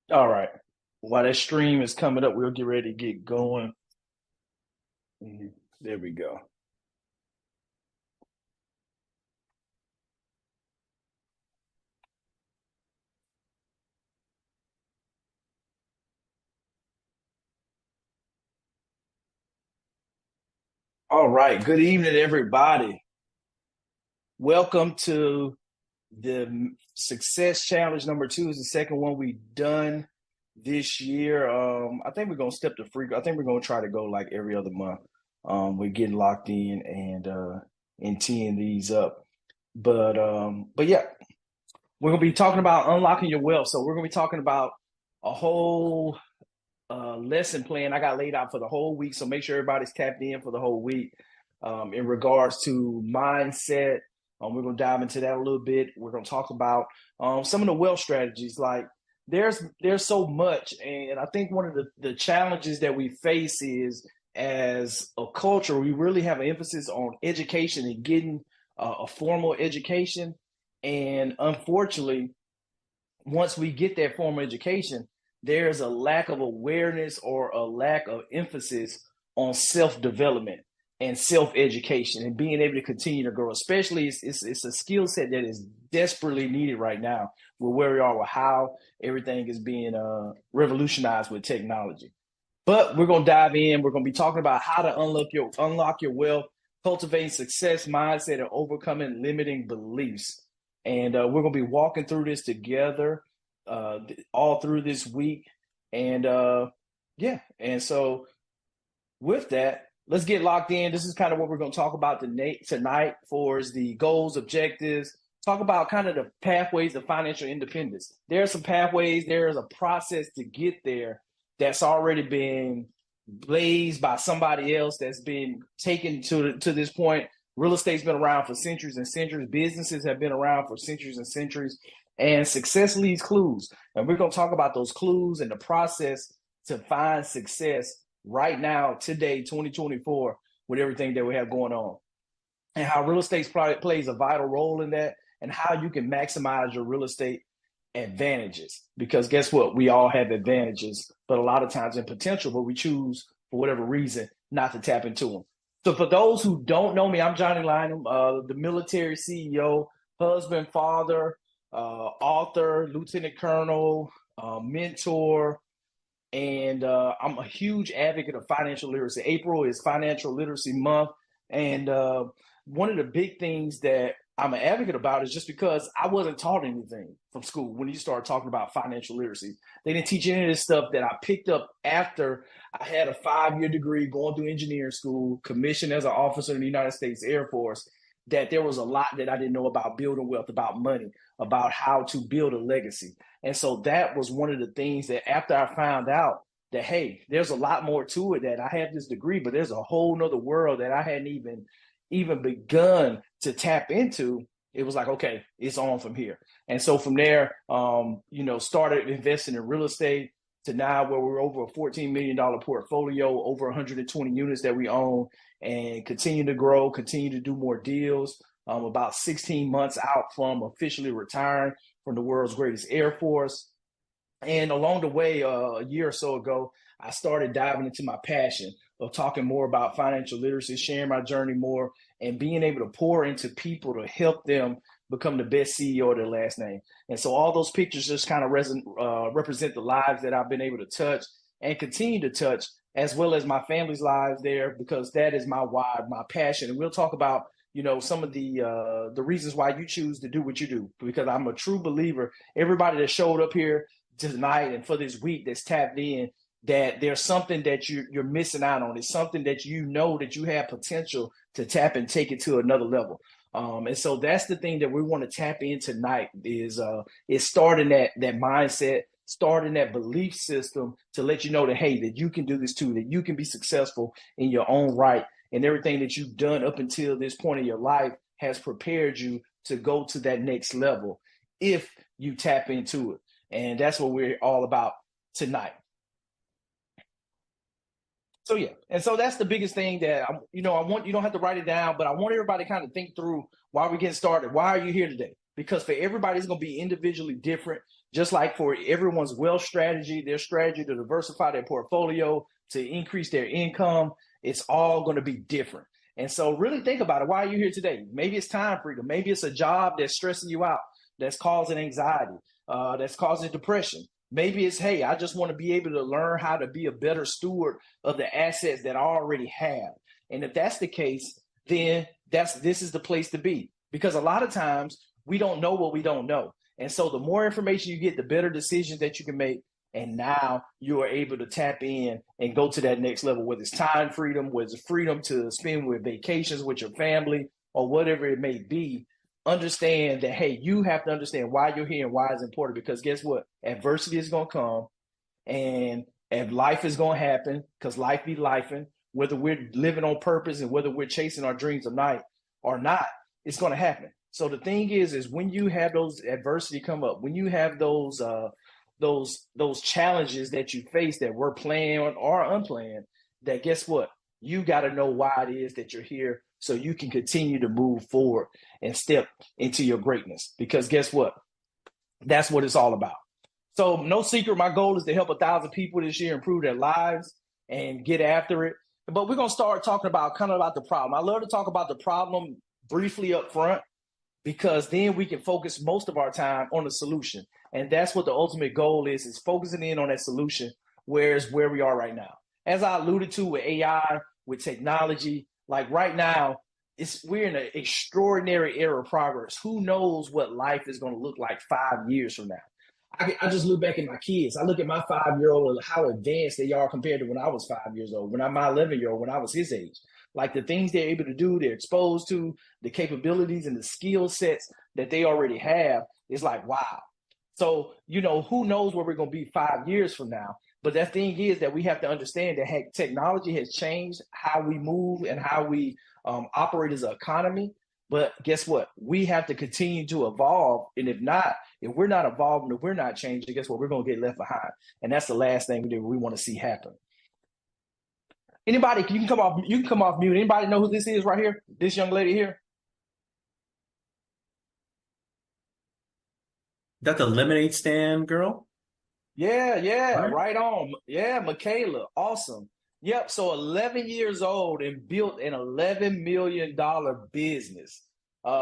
All right. While that stream is coming up, we'll get ready to get going. There we go. All right. Good evening, everybody. Welcome to the Success Challenge number two. Is the second one we've done this year. I think we're gonna step to free. I think we're gonna try to go like every other month. We're getting locked in and teeing these up. But yeah, we're gonna be talking about unlocking your wealth. So we're gonna be talking about a whole lesson plan I got laid out for the whole week. So make sure everybody's tapped in for the whole week in regards to mindset. We're going to dive into that a little bit. We're going to talk about some of the wealth strategies. Like there's so much, and I think one of the challenges that we face is as a culture, we really have an emphasis on education and getting a formal education. And unfortunately, once we get that formal education, there's a lack of awareness or a lack of emphasis on self development and self education and being able to continue to grow. Especially, it's a skill set that is desperately needed right now with where we are with how everything is being revolutionized with technology. But we're gonna dive in. We're gonna be talking about how to unlock your wealth, cultivating success mindset, and overcoming limiting beliefs. And we're gonna be walking through this together all through this week. And yeah, and so with that, let's get locked in. This is kind of what we're gonna talk about tonight for is the goals, objectives. Talk about kind of the pathways to financial independence. There are some pathways. There is a process to get there that's already been blazed by somebody else that's been taken to this point. Real estate's been around for centuries and centuries. Businesses have been around for centuries and centuries. And success leaves clues. And we're going to talk about those clues and the process to find success right now, today, 2024, with everything that we have going on. And how real estate plays a vital role in that, and how you can maximize your real estate advantages. Because guess what? We all have advantages, but a lot of times in potential, but we choose for whatever reason not to tap into them. So for those who don't know me, I'm Johnny Lynham, the military CEO, husband, father, author, lieutenant colonel, mentor, and I'm a huge advocate of financial literacy. April is Financial Literacy Month, and one of the big things that I'm an advocate about is just because I wasn't taught anything from school when you start talking about financial literacy. They didn't teach any of this stuff that I picked up after I had a 5-year degree going through engineering school, commissioned as an officer in the United States Air Force. That there was a lot that I didn't know about building wealth, about money, about how to build a legacy. And so that was one of the things that after I found out that, hey, there's a lot more to it, that I have this degree, but there's a whole nother world that I hadn't even begun to tap into. It was like, okay, it's on from here. And so from there, started investing in real estate to now where we're over a $14 million portfolio, over 120 units that we own, and continue to grow, continue to do more deals. About 16 months out from officially retiring from the world's greatest Air Force. And along the way, a year or so ago, I started diving into my passion of talking more about financial literacy, sharing my journey more, and being able to pour into people to help them become the best CEO of their last name. And so all those pictures just kind of represent the lives that I've been able to touch and continue to touch, as well as my family's lives there, because that is my why, my passion. And we'll talk about some of the reasons why you choose to do what you do, because I'm a true believer. Everybody that showed up here tonight and for this week that's tapped in, that there's something that you're missing out on. It's something that that you have potential to tap and take it to another level. And so that's the thing that we want to tap in tonight is starting that mindset, starting that belief system to let you know that, hey, that you can do this too, that you can be successful in your own right, and everything that you've done up until this point in your life has prepared you to go to that next level if you tap into it. And that's what we're all about tonight. So yeah, and so that's the biggest thing that I want. You don't have to write it down, but I want everybody to kind of think through why we're getting started. Why are you here today? Because for everybody, it's going to be individually different. Just like for everyone's wealth strategy, their strategy to diversify their portfolio, to increase their income, it's all going to be different. And so really think about it. Why are you here today? Maybe it's time freedom. Maybe it's a job that's stressing you out, that's causing anxiety, that's causing depression. Maybe it's, hey, I just want to be able to learn how to be a better steward of the assets that I already have. And if that's the case, then this is the place to be. Because a lot of times we don't know what we don't know. And so the more information you get, the better decisions that you can make. And now you are able to tap in and go to that next level, whether it's time freedom, whether it's freedom to spend with vacations with your family or whatever it may be. Understand that, hey, you have to understand why you're here and why it's important, because guess what? Adversity is going to come and life is going to happen, because life be lifing, whether we're living on purpose and whether we're chasing our dreams tonight or not, it's going to happen. So the thing is when you have those adversity come up, when you have those challenges that you face that were planned or unplanned, that guess what? You got to know why it is that you're here so you can continue to move forward and step into your greatness. Because guess what? That's what it's all about. So no secret, my goal is to help 1,000 people this year improve their lives and get after it. But we're going to start talking about the problem. I love to talk about the problem briefly up front, because then we can focus most of our time on the solution. And that's what the ultimate goal is focusing in on that solution, where we are right now. As I alluded to with AI, with technology, like right now, we're in an extraordinary era of progress. Who knows what life is going to look like 5 years from now? I just look back at my kids. I look at my 5-year-old and how advanced they are compared to when I was 5 years old, my 11-year-old, when I was his age. Like the things they're able to do, they're exposed to, the capabilities and the skill sets that they already have is like, wow. So, who knows where we're going to be 5 years from now? But the thing is that we have to understand that technology has changed how we move and how we operate as an economy. But guess what? We have to continue to evolve. And if we're not evolving, if we're not changing, guess what? We're going to get left behind. And that's the last thing we want to see happen. Anybody, you can come off mute. Anybody know who this is right here? This young lady here? That the lemonade stand girl? Yeah, right on. Yeah, Michaela, awesome. Yep, so 11 years old and built an $11 million business.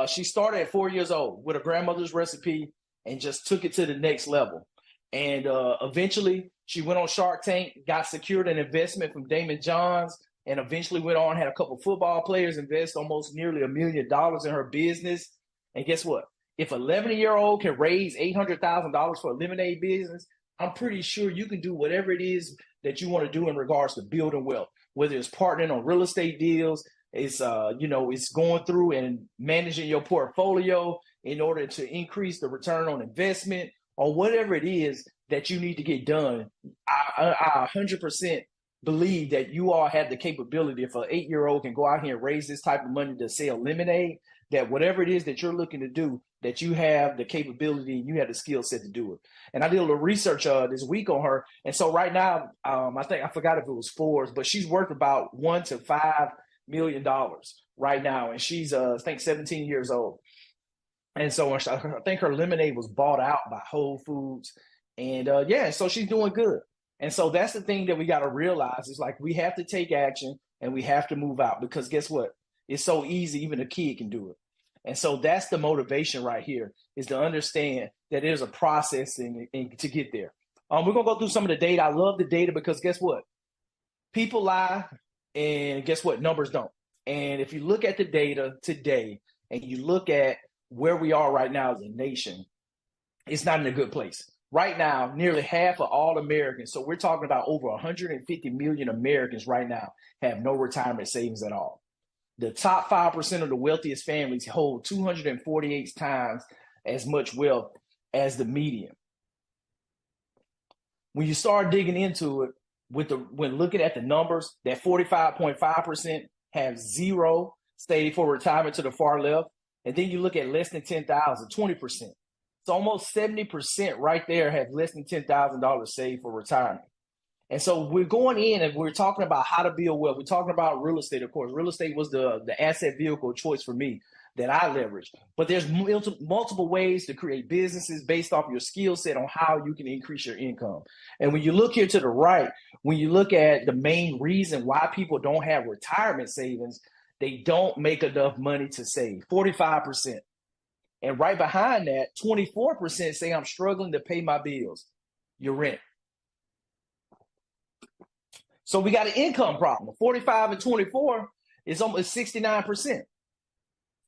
She started at 4 years old with her grandmother's recipe and just took it to the next level. And eventually she went on Shark Tank, got secured an investment from Damon Johns, and eventually went on, had a couple football players invest almost nearly $1 million in her business. And guess what? If an 11-year-old can raise $800,000 for a lemonade business, I'm pretty sure you can do whatever it is that you want to do in regards to building wealth, whether it's partnering on real estate deals, it's it's going through and managing your portfolio in order to increase the return on investment, or whatever it is that you need to get done. I 100% believe that you all have the capability. If an 8-year-old can go out here and raise this type of money to sell lemonade, that whatever it is that you're looking to do, that you have the capability and you have the skill set to do it. And I did a little research this week on her. And so right now, I forgot if it was Forbes, but she's worth about $1 to $5 million right now. And she's, I think, 17 years old. And so I think her lemonade was bought out by Whole Foods. And so she's doing good. And so that's the thing that we got to realize is like we have to take action and we have to move out, because guess what? It's so easy. Even a kid can do it. And so that's the motivation right here, is to understand that there's a process and to get there. We're going to go through some of the data. I love the data because guess what? People lie, and guess what? Numbers don't. And if you look at the data today and you look at where we are right now as a nation, it's not in a good place. Right now, nearly half of all Americans, so we're talking about over 150 million Americans right now, have no retirement savings at all. The top 5% of the wealthiest families hold 248 times as much wealth as the median. When you start digging into it, when looking at the numbers, that 45.5% have zero saved for retirement to the far left. And then you look at less than 10,000, 20%. So almost 70% right there have less than $10,000 saved for retirement. And so we're going in and we're talking about how to build wealth. We're talking about real estate, of course. Real estate was the asset vehicle choice for me. that I leverage. But there's multiple ways to create businesses based off your skill set on how you can increase your income. And when you look here to the right, when you look at the main reason why people don't have retirement savings, they don't make enough money to save, 45%. And right behind that, 24% say I'm struggling to pay my bills, your rent. So we got an income problem. 45 and 24 is almost 69%.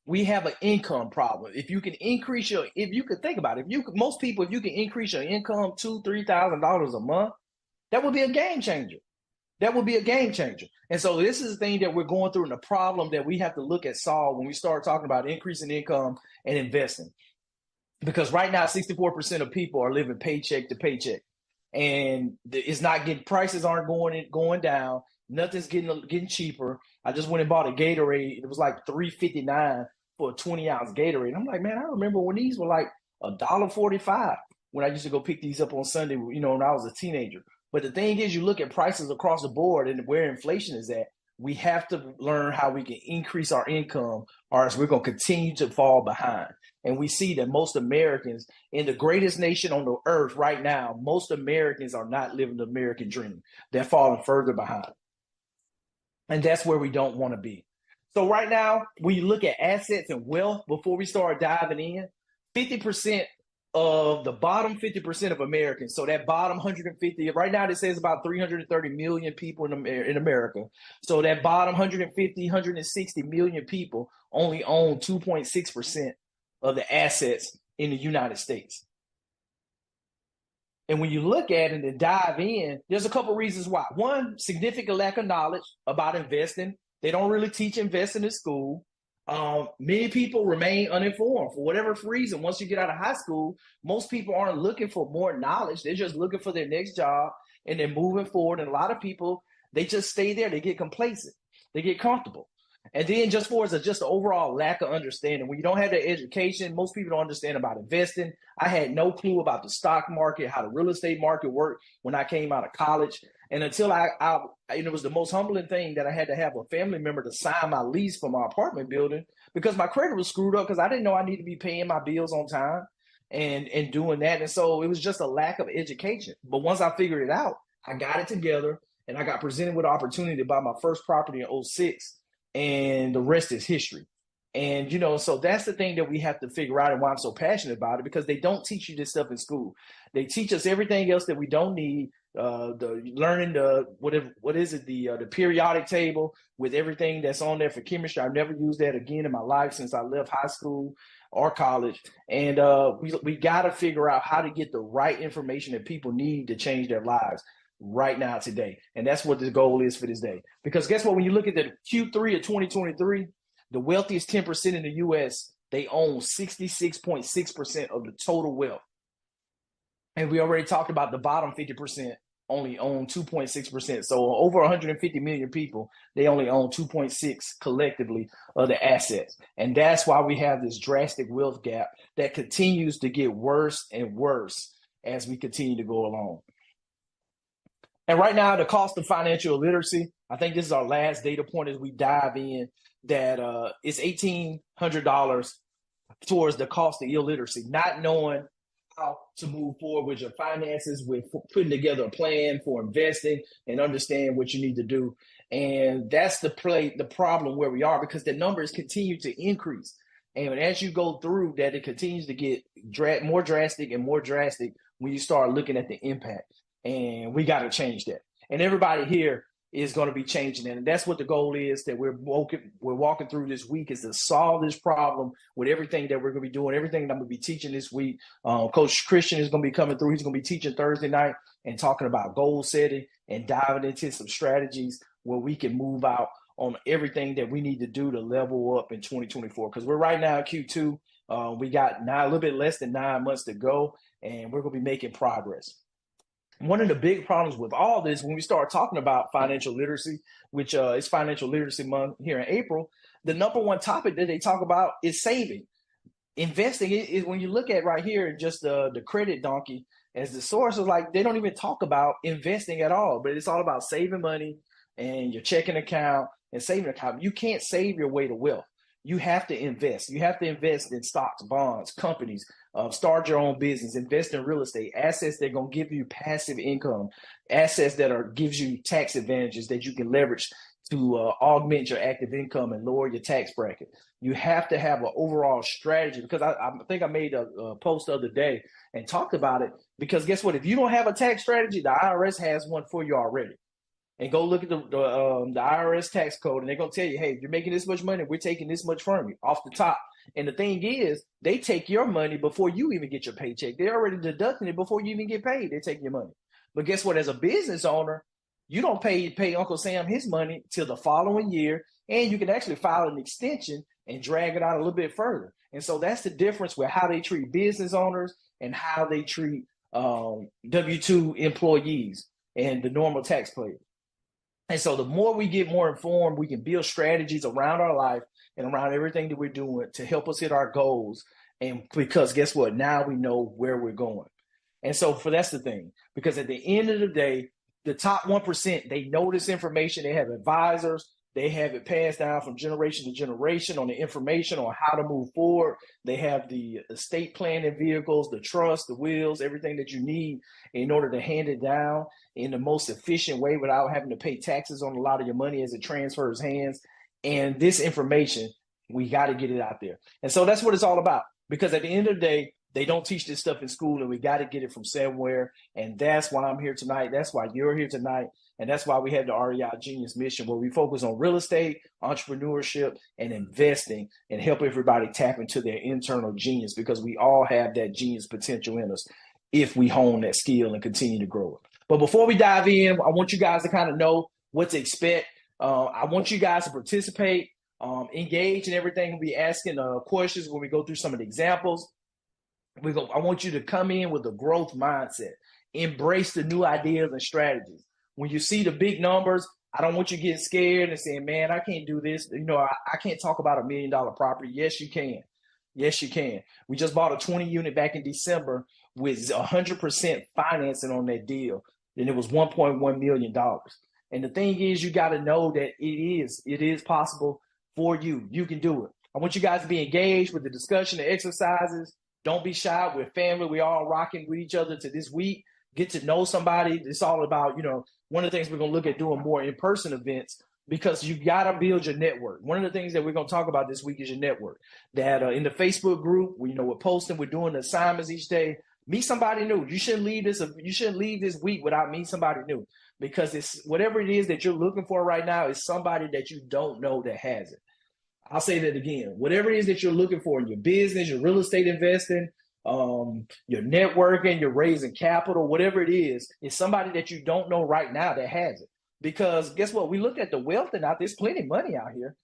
We have an income problem. If you can increase your, if you could think about it, most people, if you can increase your income $2,000-$3,000 a month, that would be a game changer. That would be a game changer. And so this is the thing that we're going through and the problem that we have to look at solve when we start talking about increasing income and investing. Because right now, 64% of people are living paycheck to paycheck. And it's not getting, prices aren't going down. Nothing's getting cheaper. I just went and bought a Gatorade. It was like $3.59 for a 20-ounce Gatorade. I'm like, man, I remember when these were like $1.45 when I used to go pick these up on Sunday, when I was a teenager. But the thing is, you look at prices across the board and where inflation is at, we have to learn how we can increase our income, or else we're going to continue to fall behind. And we see that most Americans in the greatest nation on the earth right now, most Americans are not living the American dream. They're falling further behind. And that's where we don't want to be. So right now, when you look at assets and wealth, before we start diving in, 50% of the bottom 50% of Americans, so that bottom 150, right now it says about 330 million people in America. So that bottom 150, 160 million people only own 2.6% of the assets in the United States. And when you look at it and dive in, there's a couple reasons why. One, significant lack of knowledge about investing. They don't really teach investing in school. Many people remain uninformed for whatever reason. Once you get out of high school, most people aren't looking for more knowledge. They're just looking for their next job and they're moving forward. And a lot of people, they just stay there. They get complacent. They get comfortable. And then just an overall lack of understanding. When you don't have the education, most people don't understand about investing. I had no clue about the stock market, how the real estate market worked when I came out of college. And until it was the most humbling thing that I had to have a family member to sign my lease for my apartment building because my credit was screwed up because I didn't know I needed to be paying my bills on time and doing that. And so it was just a lack of education. But once I figured it out, I got it together and I got presented with an opportunity to buy my first property in 2006. And the rest is history. And, so that's the thing that we have to figure out and why I'm so passionate about it, because they don't teach you this stuff in school. They teach us everything else that we don't need. The periodic table with everything that's on there for chemistry. I've never used that again in my life since I left high school or college. And we got to figure out how to get the right information that people need to change their lives right now today. And that's what the goal is for this day. Because guess what? When you look at the Q3 of 2023, the wealthiest 10% in the US, they own 66.6% of the total wealth. And we already talked about the bottom 50% only own 2.6%. So over 150 million people, they only own 2.6 collectively of the assets. And that's why we have this drastic wealth gap that continues to get worse and worse as we continue to go along. And right now, the cost of financial literacy, I think this is our last data point as we dive in, that it's $1,800 towards the cost of illiteracy, not knowing how to move forward with your finances, with putting together a plan for investing and understand what you need to do. And that's the problem where we are, because the numbers continue to increase. And as you go through that, it continues to get more drastic and more drastic when you start looking at the impact. And we got to change that. And everybody here is going to be changing that. And that's what the goal is, that we're walking through this week, is to solve this problem with everything that we're going to be doing, everything that I'm going to be teaching this week. Coach Christian is going to be coming through. He's going to be teaching Thursday night and talking about goal setting and diving into some strategies where we can move out on everything that we need to do to level up in 2024. Because we're right now in Q2. We got a little bit less than 9 months to go, and we're going to be making progress. One of the big problems with all this, when we start talking about financial literacy, which is Financial Literacy Month here in April, the number one topic that they talk about is saving. Investing is when you look at right here, just the credit donkey as the source, is like they don't even talk about investing at all, but it's all about saving money and your checking account and saving account. You can't save your way to wealth. you have to invest. You have to invest in stocks, bonds, companies, start your own business, invest in real estate, assets that are going to give you passive income, assets that are gives you tax advantages that you can leverage to augment your active income and lower your tax bracket. You have to have an overall strategy, because I think I made a post the other day and talked about it, because guess what? If you don't have a tax strategy, the IRS has one for you already. And go look at the IRS tax code, and they're gonna tell you, hey, you're making this much money, we're taking this much from you off the top. And the thing is, they take your money before you even get your paycheck. They're already deducting it before you even get paid. They take your money. But guess what? As a business owner, you don't pay Uncle Sam his money till the following year, and you can actually file an extension and drag it out a little bit further. And so that's the difference with how they treat business owners and how they treat W-2 employees and the normal taxpayer. And so the more we get more informed, we can build strategies around our life and around everything that we're doing to help us hit our goals. And because guess what? Now we know where we're going. And so that's the thing, because at the end of the day, the top 1%, they know this information. They have advisors. They have it passed down from generation to generation on the information on how to move forward. They have the estate planning vehicles, the trust, the wills, everything that you need in order to hand it down in the most efficient way without having to pay taxes on a lot of your money as it transfers hands. And this information, we got to get it out there. And so that's what it's all about, because at the end of the day, they don't teach this stuff in school, and we got to get it from somewhere. And that's why I'm here tonight. That's why you're here tonight. And that's why we have the REI Genius mission, where we focus on real estate, entrepreneurship, and investing, and help everybody tap into their internal genius, because we all have that genius potential in us if we hone that skill and continue to grow it. But before we dive in, I want you guys to kind of know what to expect. I want you guys to participate, engage in everything. We'll be asking questions when we go through some of the examples. I want you to come in with a growth mindset. Embrace the new ideas and strategies. When you see the big numbers, I don't want you getting scared and saying, man, I can't do this. I can't talk about $1 million property. Yes, you can. Yes, you can. We just bought a 20 unit back in December with 100% financing on that deal. And it was $1.1 million. And the thing is, you got to know that it is possible for you. You can do it. I want you guys to be engaged with the discussion, the exercises. Don't be shy. We're family. We're all rocking with each other to this week. Get to know somebody. It's all about, one of the things we're going to look at doing more in-person events, because you got to build your network. One of the things that we're going to talk about this week is your network. That in the Facebook group, we're posting, we're doing the assignments each day. Meet somebody new. You shouldn't leave this week without meeting somebody new, because it's whatever it is that you're looking for right now is somebody that you don't know that has it. I'll say that again. Whatever it is that you're looking for in your business, your real estate investing, your networking, you're raising capital, whatever it is somebody that you don't know right now that has it. Because guess what? We look at the wealth, and there's plenty of money out here.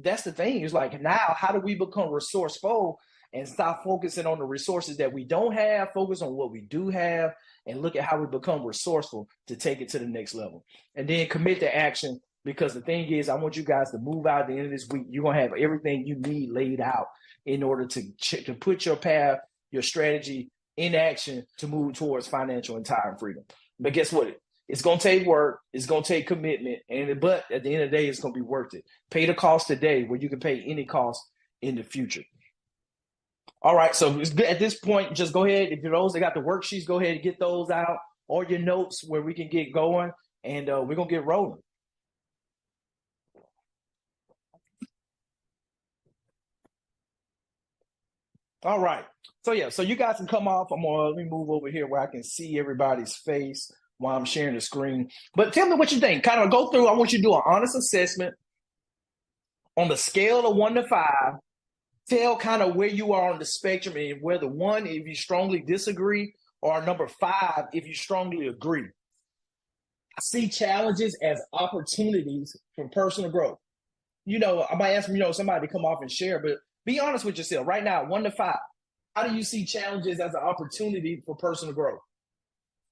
That's the thing. It's like, now, how do we become resourceful and stop focusing on the resources that we don't have, focus on what we do have, and look at how we become resourceful to take it to the next level. And then commit to action. Because the thing is, I want you guys to move out at the end of this week. You're going to have everything you need laid out in order to put your path, your strategy in action to move towards financial and time freedom. But guess what? It's going to take work. It's going to take commitment. But at the end of the day, it's going to be worth it. Pay the cost today where you can pay any cost in the future. All right. So at this point, just go ahead. If you're those that got the worksheets, go ahead and get those out, or your notes where we can get going, and we're going to get rolling. All right. So you guys can come off. Let me move over here where I can see everybody's face while I'm sharing the screen. But tell me what you think. Kind of go through. I want you to do an honest assessment on the scale of 1 to 5. Tell kind of where you are on the spectrum, and whether 1 if you strongly disagree, or number 5 if you strongly agree. I see challenges as opportunities for personal growth. I might ask somebody to come off and share, but be honest with yourself right now. 1 to 5. How do you see challenges as an opportunity for personal growth?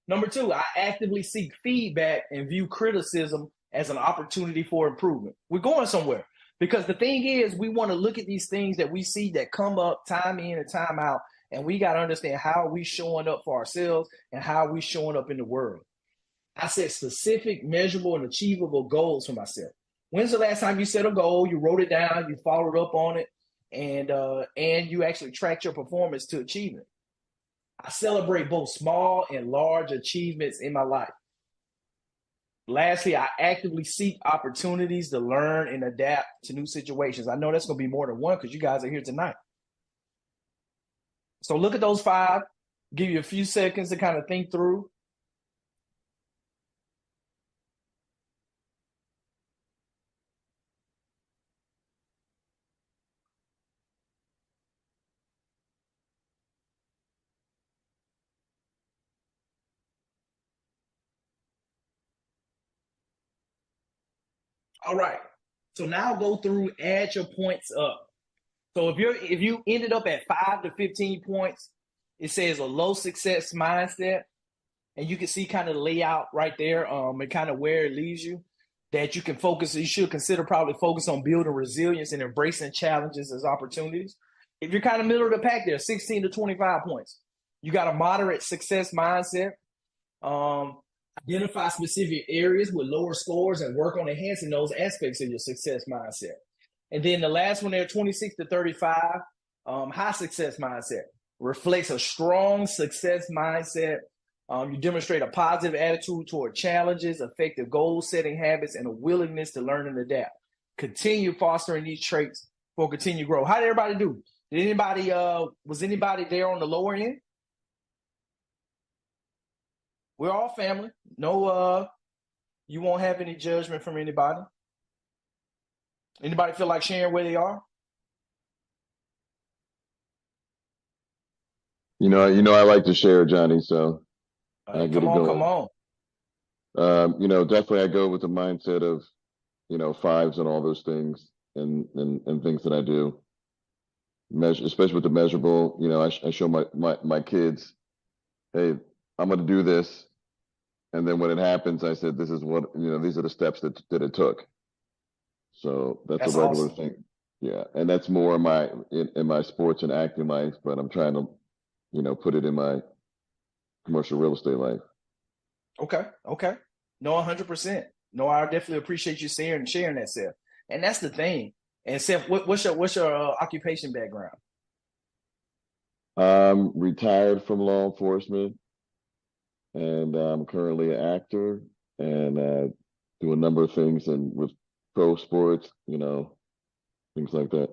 Number 2, I actively seek feedback and view criticism as an opportunity for improvement. We're going somewhere, because the thing is, we want to look at these things that we see that come up time in and time out, and we got to understand how are we showing up for ourselves and how are we showing up in the world. I set specific, measurable, and achievable goals for myself. When's the last time you set a goal, you wrote it down, you followed up on it, and you actually tracked your performance to achieve it? I celebrate both small and large achievements in my life. Lastly, I actively seek opportunities to learn and adapt to new situations. I know that's going to be more than one because you guys are here tonight. So look at those five, give you a few seconds to kind of think through. All right. So now go through, add your points up. So if you ended up at 5 to 15 points, it says a low success mindset, and you can see kind of the layout right there, and kind of where it leaves you. That you can focus, you should consider probably focus on building resilience and embracing challenges as opportunities. If you're kind of middle of the pack there, 16 to 25 points. You got a moderate success mindset. Um, Identify specific areas with lower scores and work on enhancing those aspects of your success mindset. And then the last one there, 26 to 35, high success mindset. Reflects a strong success mindset. You demonstrate a positive attitude toward challenges, effective goal setting habits, and a willingness to learn and adapt. Continue fostering these traits for continued growth. How did everybody do? Did anybody was anybody there on the lower end? We're all family. No, you won't have any judgment from anybody. Anybody feel like sharing where they are? I like to share, Johnny, so I get Come it on, come going. on. Definitely I go with the mindset of, fives and all those things and things that I do. Measure, especially with the measurable, I show my kids, hey, I'm going to do this. And then when it happens, I said, this is what, these are the steps that it took. So that's a That's regular awesome. thing. Yeah. And that's more in my sports and acting life, but I'm trying to, put it in my commercial real estate life. Okay, okay. No, 100%. No, I definitely appreciate you sharing that, Seth. And that's the thing. And Seth, what's your occupation background? I'm retired from law enforcement, and I'm currently an actor and do a number of things and with pro sports, things like that.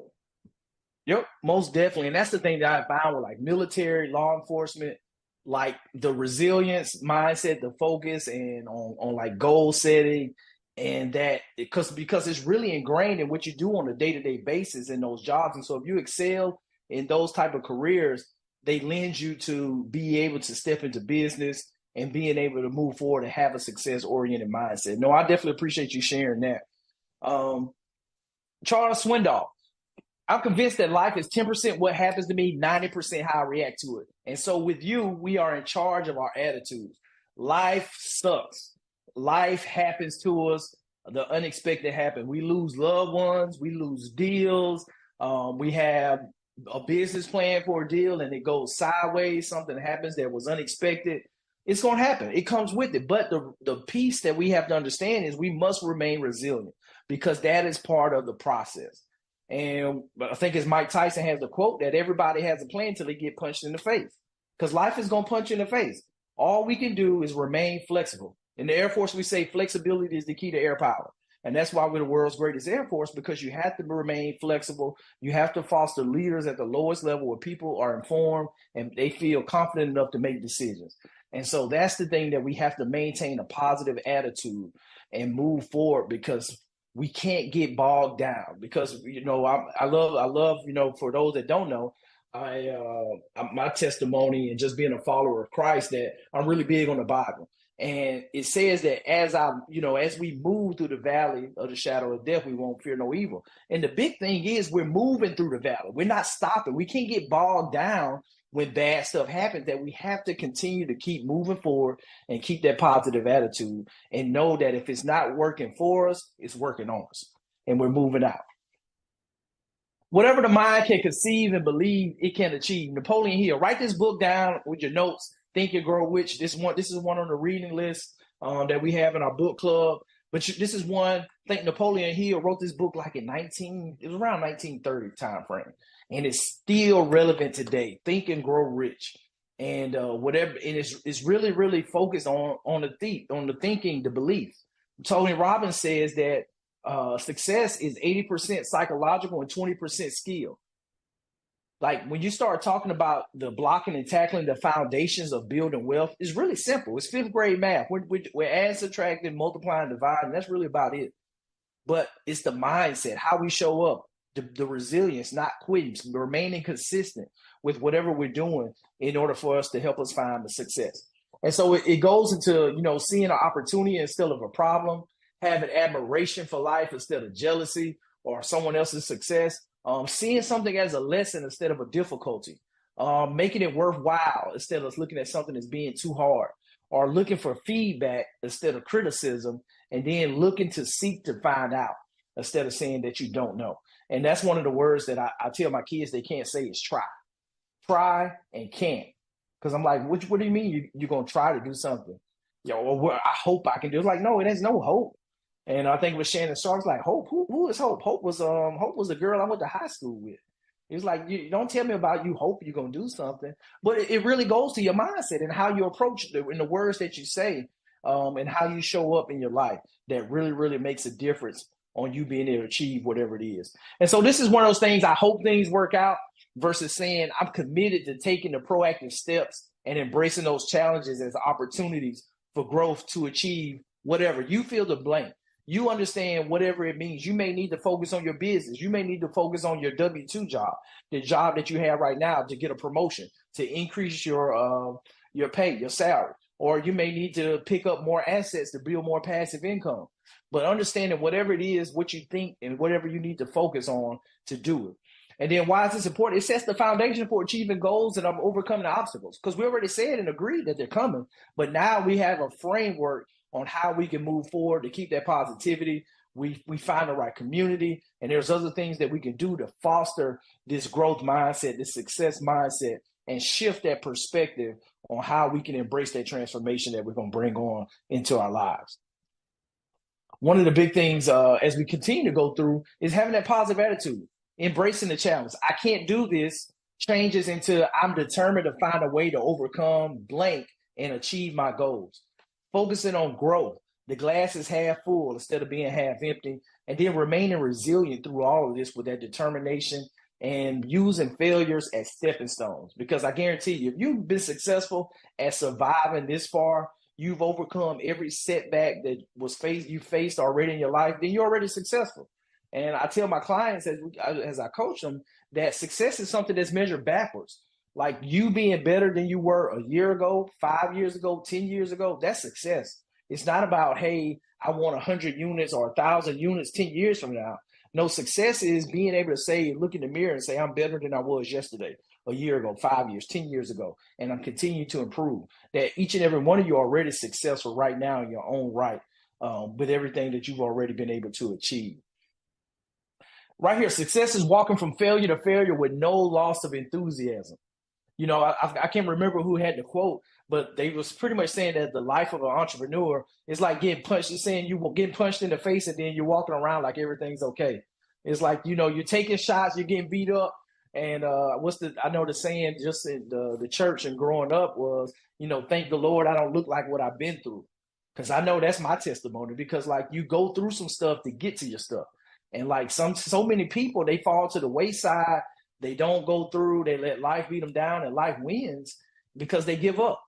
Yep, most definitely. And that's the thing that I found with like military, law enforcement, like the resilience mindset, the focus and on like goal setting and that because it's really ingrained in what you do on a day-to-day basis in those jobs. And so if you excel in those type of careers, they lend you to be able to step into business and being able to move forward and have a success-oriented mindset. No, I definitely appreciate you sharing that. Um, Charles Swindoll. I'm convinced that life is 10% what happens to me, 90% how I react to it. And so with you, we are in charge of our attitudes. Life sucks. Life happens to us. The unexpected happens. We lose loved ones. We lose deals. We have a business plan for a deal and it goes sideways. Something happens that was unexpected. It's going to happen. It comes with it. But the piece that we have to understand is we must remain resilient because that is part of the process. And I think as Mike Tyson has the quote that everybody has a plan until they get punched in the face. Because life is going to punch you in the face. All we can do is remain flexible. In the Air Force, we say flexibility is the key to air power. And that's why we're the world's greatest Air Force, because you have to remain flexible. You have to foster leaders at the lowest level where people are informed and they feel confident enough to make decisions. And so that's the thing that we have to maintain a positive attitude and move forward because we can't get bogged down because I love for those that don't know my testimony and just being a follower of Christ that I'm really big on the Bible and it says that as we move through the valley of the shadow of death we won't fear no evil, and the big thing is we're moving through the valley, we're not stopping, we can't get bogged down when bad stuff happens, that we have to continue to keep moving forward and keep that positive attitude and know that if it's not working for us, it's working on us and we're moving out. Whatever the mind can conceive and believe, it can achieve. Napoleon Hill. Write this book down with your notes. Think and Grow Rich. This is one on the reading list that we have in our book club. But this is one, I think Napoleon Hill wrote this book like it was around 1930 time frame. And it's still relevant today. Think and Grow Rich. And whatever, and it's really, really focused on the thinking, the belief. Tony Robbins says that success is 80% psychological and 20% skill. Like when you start talking about the blocking and tackling the foundations of building wealth, it's really simple. It's fifth grade math. We're add, subtracting, multiplying, dividing. That's really about it. But it's the mindset, how we show up, the resilience, not quitting, remaining consistent with whatever we're doing in order for us to help us find the success. And so it goes into, seeing an opportunity instead of a problem, having admiration for life instead of jealousy or someone else's success, seeing something as a lesson instead of a difficulty, making it worthwhile instead of looking at something as being too hard, or looking for feedback instead of criticism, and then looking to seek to find out instead of saying that you don't know. And that's one of the words that I tell my kids they can't say is try. Try and can't. Because I'm like, what do you mean you're going to try to do something? I hope I can do it. It's like, no, there's no hope. And I think with Shannon Sharp's like, Hope, who is Hope? Hope was the girl I went to high school with. It's like, you don't tell me about you hope you're going to do something. But it really goes to your mindset and how you approach it and the words that you say, and how you show up in your life that really, really makes a difference on you being able to achieve whatever it is. And so this is one of those things, I hope things work out versus saying I'm committed to taking the proactive steps and embracing those challenges as opportunities for growth to achieve whatever. You fill the blank. You understand whatever it means. You may need to focus on your business. You may need to focus on your W-2 job, the job that you have right now to get a promotion, to increase your pay, your salary. Or you may need to pick up more assets to build more passive income. But understanding whatever it is, what you think and whatever you need to focus on to do it. And then why is this important? It sets the foundation for achieving goals and overcoming the obstacles. Because we already said and agreed that they're coming. But now we have a framework on how we can move forward to keep that positivity. We find the right community, and there's other things that we can do to foster this growth mindset, this success mindset, and shift that perspective on how we can embrace that transformation that we're going to bring on into our lives. One of the big things as we continue to go through is having that positive attitude, embracing the challenge. I can't do this changes into I'm determined to find a way to overcome blank and achieve my goals. Focusing on growth. The glass is half full instead of being half empty, and then remaining resilient through all of this with that determination and using failures as stepping stones. Because I guarantee you, if you've been successful at surviving this far, you've overcome every setback that you faced already in your life, then you're already successful. And I tell my clients as I coach them that success is something that's measured backwards. Like you being better than you were a year ago, 5 years ago, 10 years ago, that's success. It's not about, hey, I want 100 units or 1,000 units 10 years from now. No, success is being able to say, look in the mirror and say, I'm better than I was yesterday, a year ago, 5 years, 10 years ago, and I'm continuing to improve. That each and every one of you are already successful right now in your own right, with everything that you've already been able to achieve. Right here, success is walking from failure to failure with no loss of enthusiasm. I can't remember who had the quote, but they was pretty much saying that the life of an entrepreneur is like getting punched. It's saying you getting punched in the face and then you're walking around like everything's okay. It's like, you're taking shots, you're getting beat up. And I know the saying just in the church and growing up was, thank the Lord I don't look like what I've been through. Because I know that's my testimony, because like you go through some stuff to get to your stuff. And like so many people, they fall to the wayside. They don't go through, they let life beat them down, and life wins because they give up.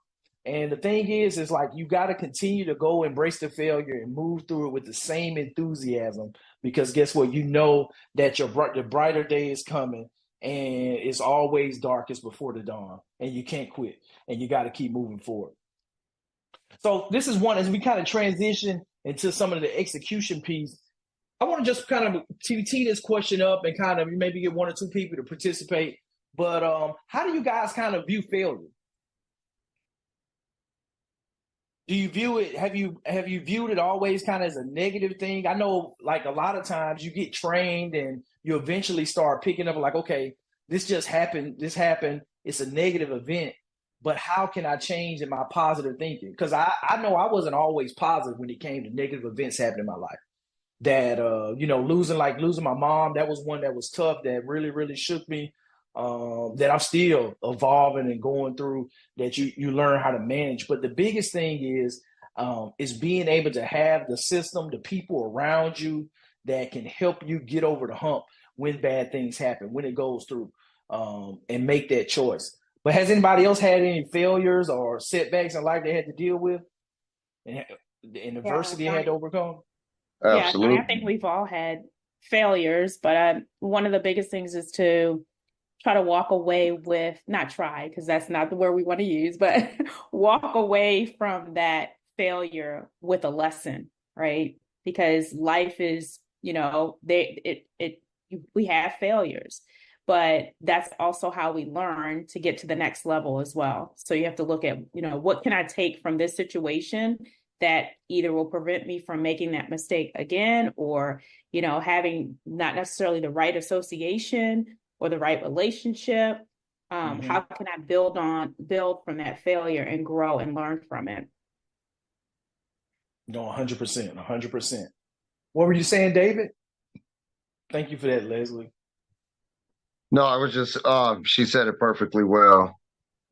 And the thing is like you got to continue to go embrace the failure and move through it with the same enthusiasm, because guess what? You know that the brighter day is coming, and it's always darkest before the dawn, and you can't quit, and you got to keep moving forward. So this is one, as we kind of transition into some of the execution piece, I want to just kind of tee this question up and kind of maybe get one or two people to participate. But how do you guys kind of view failure? Do you view it? Have you viewed it always kind of as a negative thing? I know, like a lot of times you get trained and you eventually start picking up like, okay, this just happened. This happened. It's a negative event. but how can I change in my positive thinking? Because I know I wasn't always positive when it came to negative events happening in my life. That losing my mom, that was one that was tough, that really shook me. That I'm still evolving and going through, that you learn how to manage. But the biggest thing is being able to have the system, the people around you that can help you get over the hump when bad things happen, when it goes through, and make that choice. But has anybody else had any failures or setbacks in life they had to deal with, and Yeah, adversity they had to overcome? yeah, I mean, I Absolutely. think we've all had failures, but one of the biggest things is to try to walk away with, not try, because that's not the word we want to use, but walk away from that failure with a lesson, right? Because life is, we have failures, but that's also how we learn to get to the next level as well. So you have to look at, what can I take from this situation that either will prevent me from making that mistake again, or, having not necessarily the right association or the right relationship. How can I build from that failure and grow and learn from it? No, 100%, 100%. What were you saying, David? Thank you for that, Leslie. No, I was just, she said it perfectly well.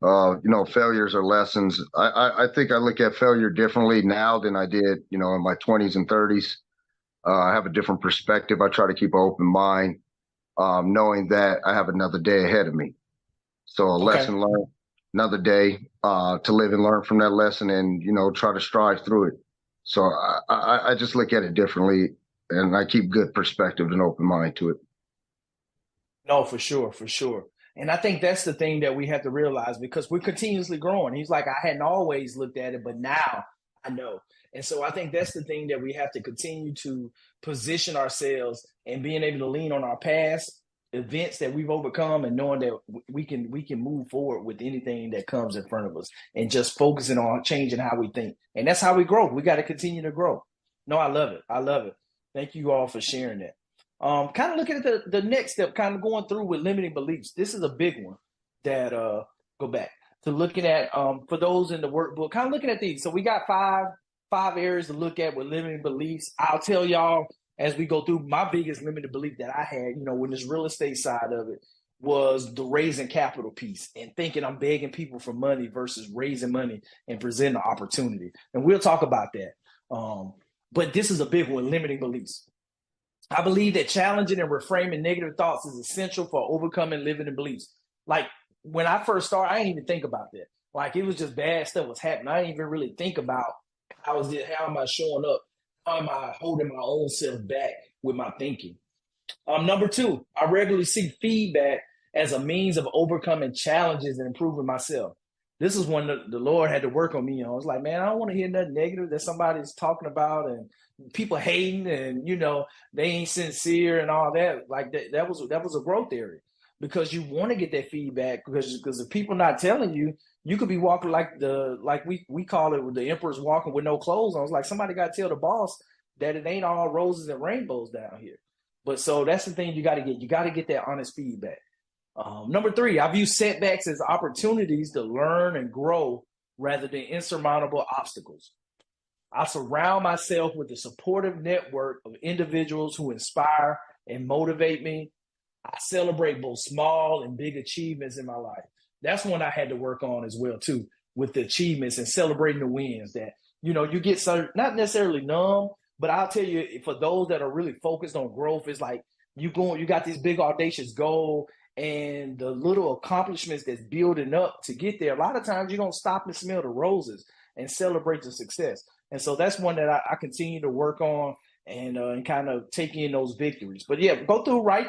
Failures are lessons. I think I look at failure differently now than I did, in my 20s and 30s. I have a different perspective. I try to keep an open mind, knowing that I have another day ahead of me. So a Okay. lesson learned, another day to live and learn from that lesson, and try to strive through it. So I just look at it differently, and I keep good perspective and open mind to it. No, for sure, for sure. And I think that's the thing that we have to realize, because we're continuously growing. He's like, I hadn't always looked at it, but now I know. And so I think that's the thing that we have to continue to position ourselves, and being able to lean on our past events that we've overcome, and knowing that we can move forward with anything that comes in front of us, and just focusing on changing how we think. And that's how we grow. We got to continue to grow. No, I love it. I love it. Thank you all for sharing that. Kind of looking at the next step, kind of going through with limiting beliefs. This is a big one that go back to looking at, for those in the workbook, kind of looking at these. So we got five areas to look at with limiting beliefs. I'll tell y'all as we go through. My biggest limiting belief that I had, when this real estate side of it, was the raising capital piece, and thinking I'm begging people for money versus raising money and presenting an opportunity. And we'll talk about that. But this is a big one, limiting beliefs. I believe that challenging and reframing negative thoughts is essential for overcoming limiting beliefs. Like, when I first started, I didn't even think about that. Like, it was just bad stuff was happening. I didn't even really think about how am I showing up? How am I holding my own self back with my thinking? Number two, I regularly seek feedback as a means of overcoming challenges and improving myself. This is one that the Lord had to work on me on. I was like, man, I don't want to hear nothing negative that somebody's talking about, and people hating, and they ain't sincere and all that. Like that was a growth area, because you want to get that feedback, because if people not telling you, you could be walking like we call it, the emperor's walking with no clothes on. It's like somebody got to tell the boss that it ain't all roses and rainbows down here. But so that's the thing you got to get. You got to get that honest feedback. Number three, I view setbacks as opportunities to learn and grow rather than insurmountable obstacles. I surround myself with a supportive network of individuals who inspire and motivate me. I celebrate both small and big achievements in my life. That's one I had to work on as well too, with the achievements and celebrating the wins. That you get not necessarily numb, but I'll tell you, for those that are really focused on growth, it's like you got this big audacious goal, and the little accomplishments that's building up to get there. A lot of times you don't stop and smell the roses and celebrate the success. And so that's one that I continue to work on, and kind of take in those victories. But yeah, go through right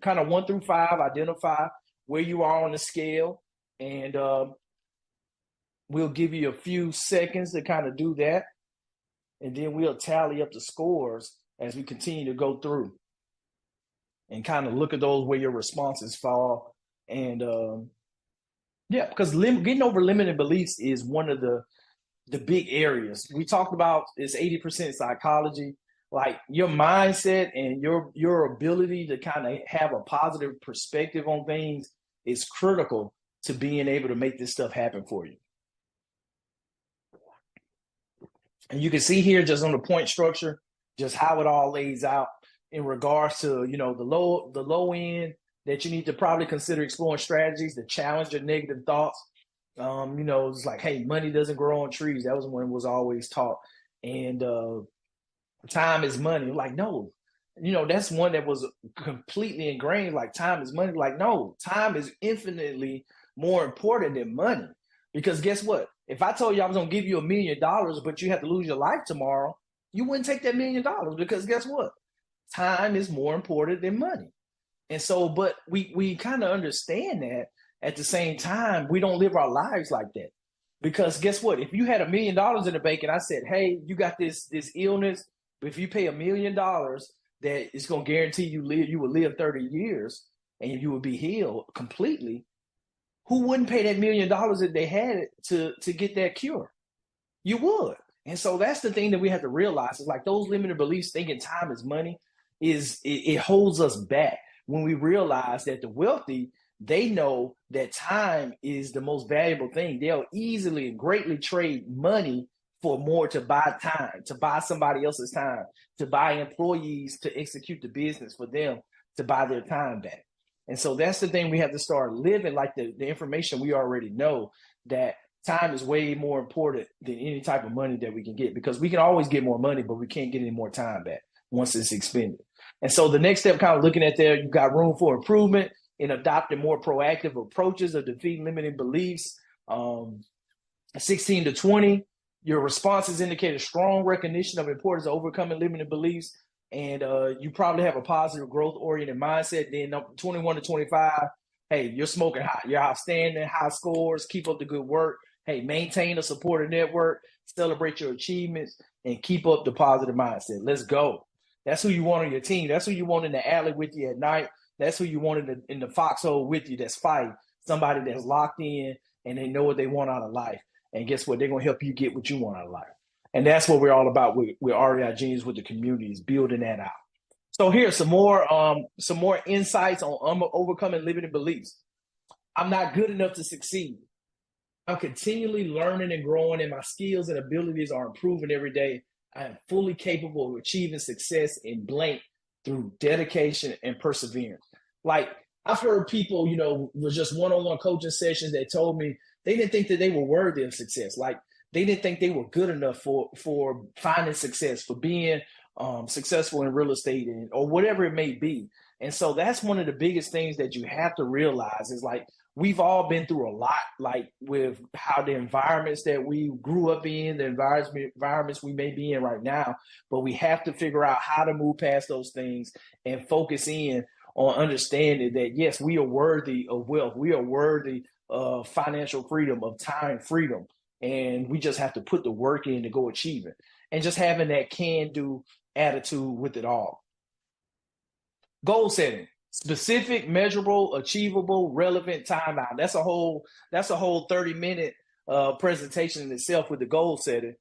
kind of 1 through 5, identify where you are on the scale, and we'll give you a few seconds to kind of do that, and then we'll tally up the scores as we continue to go through, and kind of look at those where your responses fall. And because getting over limiting beliefs is one of the big areas we talked about. Is 80% psychology. Like, your mindset and your ability to kind of have a positive perspective on things is critical to being able to make this stuff happen for you. And you can see here just on the point structure, just how it all lays out in regards to, you know, the low end that you need to probably consider exploring strategies to challenge your negative thoughts. You know, it's like, hey, money doesn't grow on trees. That was when it was always taught. And time is money. Like, no, you know, that's one that was completely ingrained. Like, time is money. Like, no, time is infinitely more important than money. Because guess what? If I told you I was going to give you $1 million, but you have to lose your life tomorrow, you wouldn't take that $1 million, because guess what? Time is more important than money. And so, but we kind of understand that. At the same time, we don't live our lives like that. Because guess what? If you had $1 million in the bank and I said, hey, you got this illness, but if you pay $1 million, that it's going to guarantee you will live 30 years and you will be healed completely, who wouldn't pay that $1 million if they had it to get that cure? You would. And so that's the thing that we have to realize, is like those limited beliefs, thinking time is money, it holds us back when we realize that the wealthy, they know that time is the most valuable thing. They'll easily and greatly trade money for more, to buy time, to buy somebody else's time, to buy employees to execute the business for them, to buy their time back. And so that's the thing we have to start living, like the information we already know, that time is way more important than any type of money that we can get, because we can always get more money, but we can't get any more time back once it's expended. And so the next step, kind of looking at there, you've got room for improvement in adopting more proactive approaches of defeating limiting beliefs. 16 to 20, your responses indicate a strong recognition of importance of overcoming limiting beliefs. And you probably have a positive growth-oriented mindset. Then 21 to 25, hey, you're smoking hot. You're outstanding, high scores, keep up the good work. Hey, maintain a supportive network, celebrate your achievements, and keep up the positive mindset. Let's go. That's who you want on your team. That's who you want in the alley with you at night. That's who you want in the foxhole with you, that's fighting. Somebody that's locked in and they know what they want out of life. And guess what? They're going to help you get what you want out of life. And that's what we're all about with REI Genius, with the community, is building that out. So here's some more insights on overcoming limiting beliefs. I'm not good enough to succeed. I'm continually learning and growing, and my skills and abilities are improving every day. I am fully capable of achieving success in blank through dedication and perseverance. Like, I've heard people, you know, with just one-on-one coaching sessions that told me they didn't think that they were worthy of success. Like, they didn't think they were good enough for finding success, for being successful in real estate or whatever it may be. And so that's one of the biggest things that you have to realize, is like, we've all been through a lot, like with how the environments that we grew up in, the environments we may be in right now, but we have to figure out how to move past those things and focus in on understanding that, yes, we are worthy of wealth. We are worthy of financial freedom, of time freedom. And we just have to put the work in to go achieve it. And just having that can-do attitude with it all. Goal setting. Specific, measurable, achievable, relevant timeout. That's a whole 30-minute presentation in itself with the goal setting.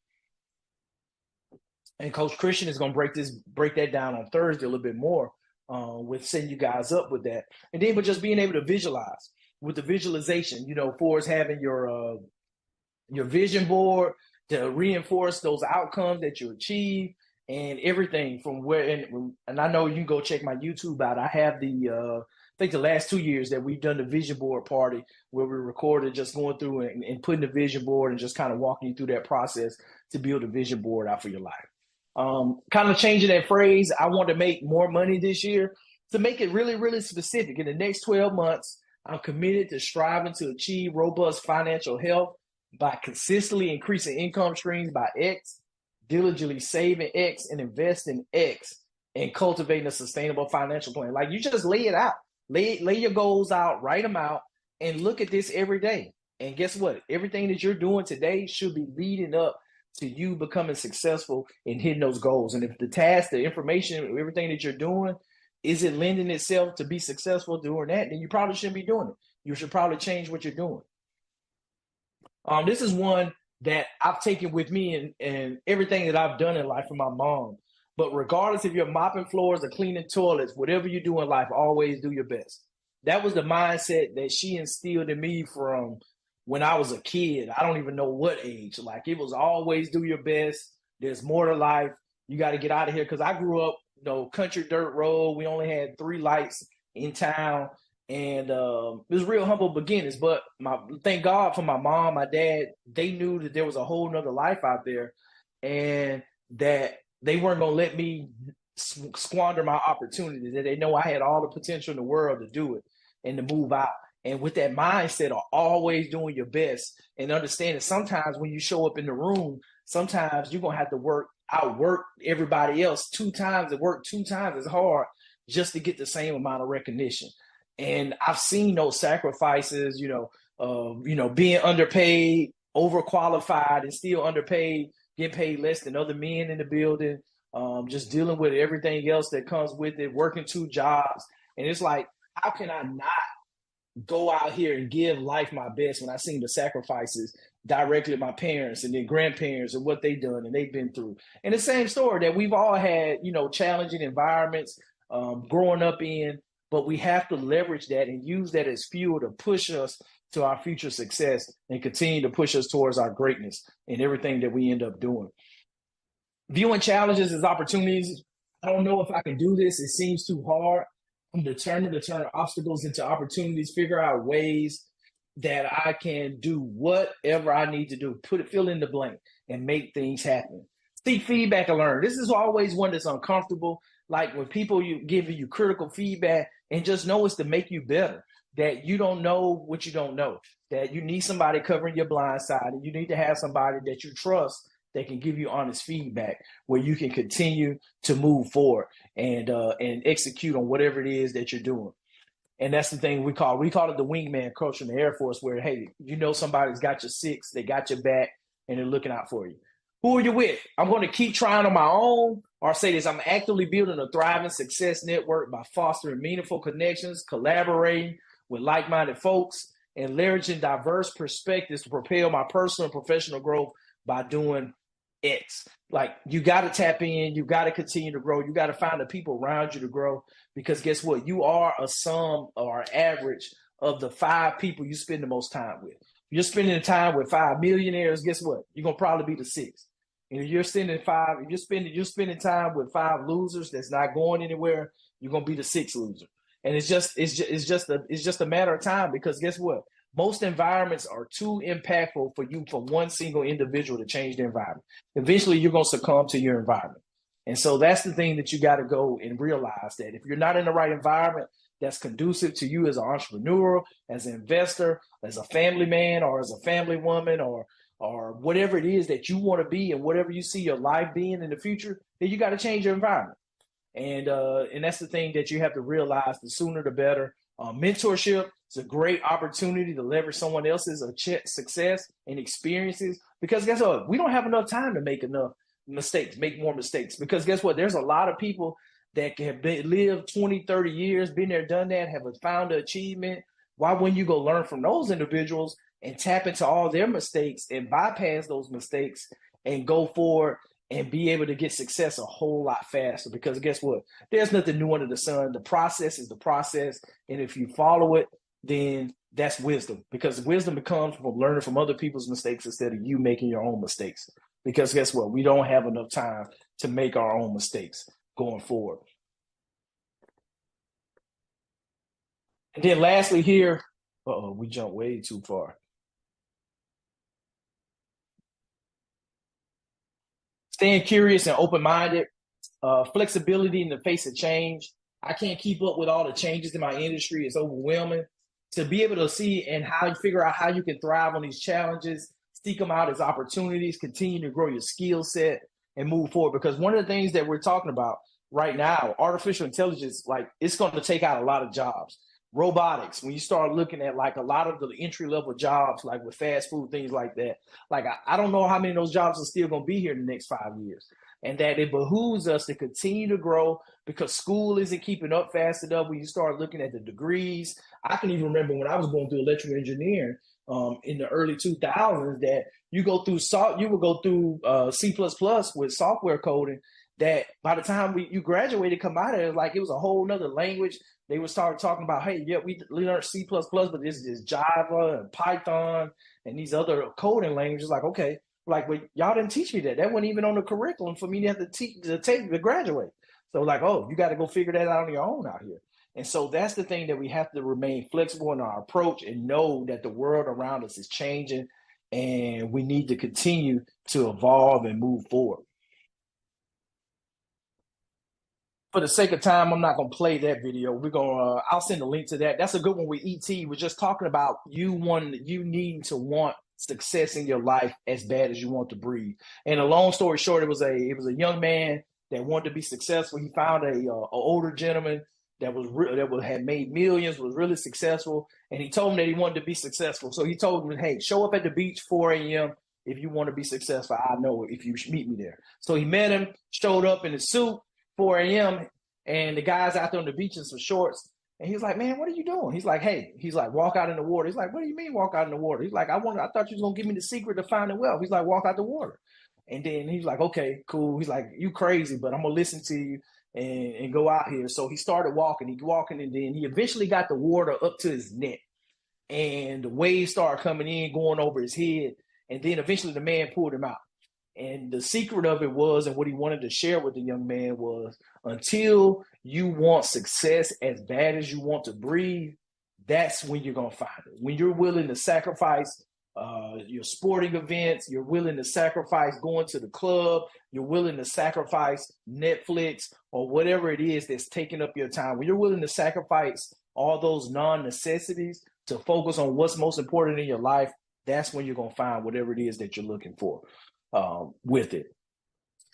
And Coach Christian is going to break that down on Thursday a little bit more, with setting you guys up with that. And then with just being able to visualize, with the visualization, you know, for us having your vision board to reinforce those outcomes that you achieve, and everything from where, and I know you can go check my YouTube out. I have I think the last 2 years that we've done the vision board party, where we recorded just going through and putting the vision board and just kind of walking you through that process to build a vision board out for your life. Kind of changing that phrase, I want to make more money this year, to make it really, really specific. In the next 12 months, I'm committed to striving to achieve robust financial health by consistently increasing income streams by X, diligently saving X, and investing X, and cultivating a sustainable financial plan. Like, you just lay it out, lay your goals out, write them out, and look at this every day. And guess what? Everything that you're doing today should be leading up to you becoming successful in hitting those goals. And if the task, the information, everything that you're doing isn't lending itself to be successful doing that, then you probably shouldn't be doing it. You should probably change what you're doing. This is one that I've taken with me and everything that I've done in life from my mom. But regardless if you're mopping floors or cleaning toilets, whatever you do in life, always do your best. that was the mindset that she instilled in me from when I was a kid. I don't even know what age. Like, it was always do your best. There's more to life. You got to get out of here. Because I grew up, country dirt road. We only had 3 lights in town. And it was real humble beginnings. But thank God for my mom, my dad. They knew that there was a whole nother life out there, and that they weren't going to let me squander my opportunities. That they know I had all the potential in the world to do it and to move out. And with that mindset of always doing your best and understanding sometimes when you show up in the room, sometimes you're going to have to outwork everybody else 2 times and work 2 times as hard just to get the same amount of recognition. And I've seen those sacrifices, being underpaid, overqualified, and still underpaid, getting paid less than other men in the building, just dealing with everything else that comes with it, working 2 jobs. And it's like, how can I not go out here and give life my best when I seen the sacrifices directly to my parents and then grandparents and what they've done and they've been through. And the same story that we've all had, challenging environments growing up in, but we have to leverage that and use that as fuel to push us to our future success and continue to push us towards our greatness in everything that we end up doing. Viewing challenges as opportunities. I don't know if I can do this. It seems too hard. I'm determined to turn obstacles into opportunities, figure out ways that I can do whatever I need to do, fill in the blank and make things happen. Seek feedback and learn. This is always one that's uncomfortable. Like when people give you critical feedback, and just know it's to make you better, that you don't know what you don't know, that you need somebody covering your blind side, and you need to have somebody that you trust that can give you honest feedback where you can continue to move forward and execute on whatever it is that you're doing. And that's the thing we call it the wingman culture in the Air Force, where, hey, somebody's got your 6, they got your back, and they're looking out for you. Who are you with? I'm going to keep trying on my own, or say this: I'm actively building a thriving success network by fostering meaningful connections, collaborating with like-minded folks, and leveraging diverse perspectives to propel my personal and professional growth by doing X. Like, you got to tap in, you got to continue to grow, you got to find the people around you to grow, because guess what? You are a sum or average of the 5 people you spend the most time with. If you're spending time with 5 millionaires, guess what? You're gonna probably be the 6th. And if you're spending time with 5 losers that's not going anywhere, you're gonna be the 6th loser. And it's just a matter of time, because guess what? Most environments are too impactful for one single individual to change the environment. Eventually, you're going to succumb to your environment. And so that's the thing that you got to go and realize, that if you're not in the right environment that's conducive to you as an entrepreneur, as an investor, as a family man, or as a family woman, or whatever it is that you want to be and whatever you see your life being in the future, then you got to change your environment. And that's the thing that you have to realize, the sooner the better. Mentorship is a great opportunity to leverage someone else's success and experiences, because guess what? We don't have enough time to make more mistakes, because guess what? There's a lot of people that have lived 20, 30 years, been there, done that, have found an achievement. Why wouldn't you go learn from those individuals and tap into all their mistakes and bypass those mistakes and go forward and be able to get success a whole lot faster? Because guess what? There's nothing new under the sun. The process is the process. And if you follow it, then that's wisdom, because wisdom comes from learning from other people's mistakes instead of you making your own mistakes. Because guess what? We don't have enough time to make our own mistakes going forward. And then lastly here, we jumped way too far. Staying curious and open-minded, flexibility in the face of change. I can't keep up with all the changes in my industry. It's overwhelming. To be able to see and how you figure out how you can thrive on these challenges, seek them out as opportunities, continue to grow your skill set and move forward. Because one of the things that we're talking about right now, artificial intelligence, like, it's going to take out a lot of jobs. Robotics, when you start looking at like a lot of the entry-level jobs, like with fast food, things like that, like I don't know how many of those jobs are still going to be here in the next 5 years. And that it behooves us to continue to grow, because school isn't keeping up fast enough. When you start looking at the degrees, I can even remember when I was going through electrical engineering in the early 2000s, that you would go through C++ with software coding, that by the time you graduated, come out of it, like it was a whole nother language. They would start talking about, hey, yeah, we learned C++, but this is Java and Python and these other coding languages. Like, okay, like, but y'all didn't teach me that. That wasn't even on the curriculum for me to have to take to graduate. So like, oh, you got to go figure that out on your own out here. And so that's the thing, that we have to remain flexible in our approach and know that the world around us is changing, and we need to continue to evolve and move forward. For the sake of time, I'm not going to play that video. We're going to, I'll send a link to that. That's a good one with ET. We're just talking about you needing to want success in your life as bad as you want to breathe. And a long story short, it was a young man that wanted to be successful. He found a older gentleman that had made millions, was really successful, and he told him that he wanted to be successful. So he told him, hey, show up at the beach 4 a.m. if you want to be successful. I know if you meet me there. So he met him, showed up in his suit, 4 a.m. and the guy's out there on the beach in some shorts. And he's like, man, what are you doing? He's like, hey, walk out in the water. He's like, what do you mean walk out in the water? He's like, I thought you was going to give me the secret to finding wealth. He's like, walk out the water. And then he's like, okay, cool. He's like, you crazy, but I'm going to listen to you and go out here. So he started walking. And then he eventually got the water up to his neck. And the waves started coming in, going over his head. And then eventually the man pulled him out. And the secret of it was, and what he wanted to share with the young man was, until you want success as bad as you want to breathe, that's when you're going to find it. When you're willing to sacrifice your sporting events, you're willing to sacrifice going to the club, you're willing to sacrifice Netflix or whatever it is that's taking up your time, when you're willing to sacrifice all those non-necessities to focus on what's most important in your life, that's when you're going to find whatever it is that you're looking for. With it.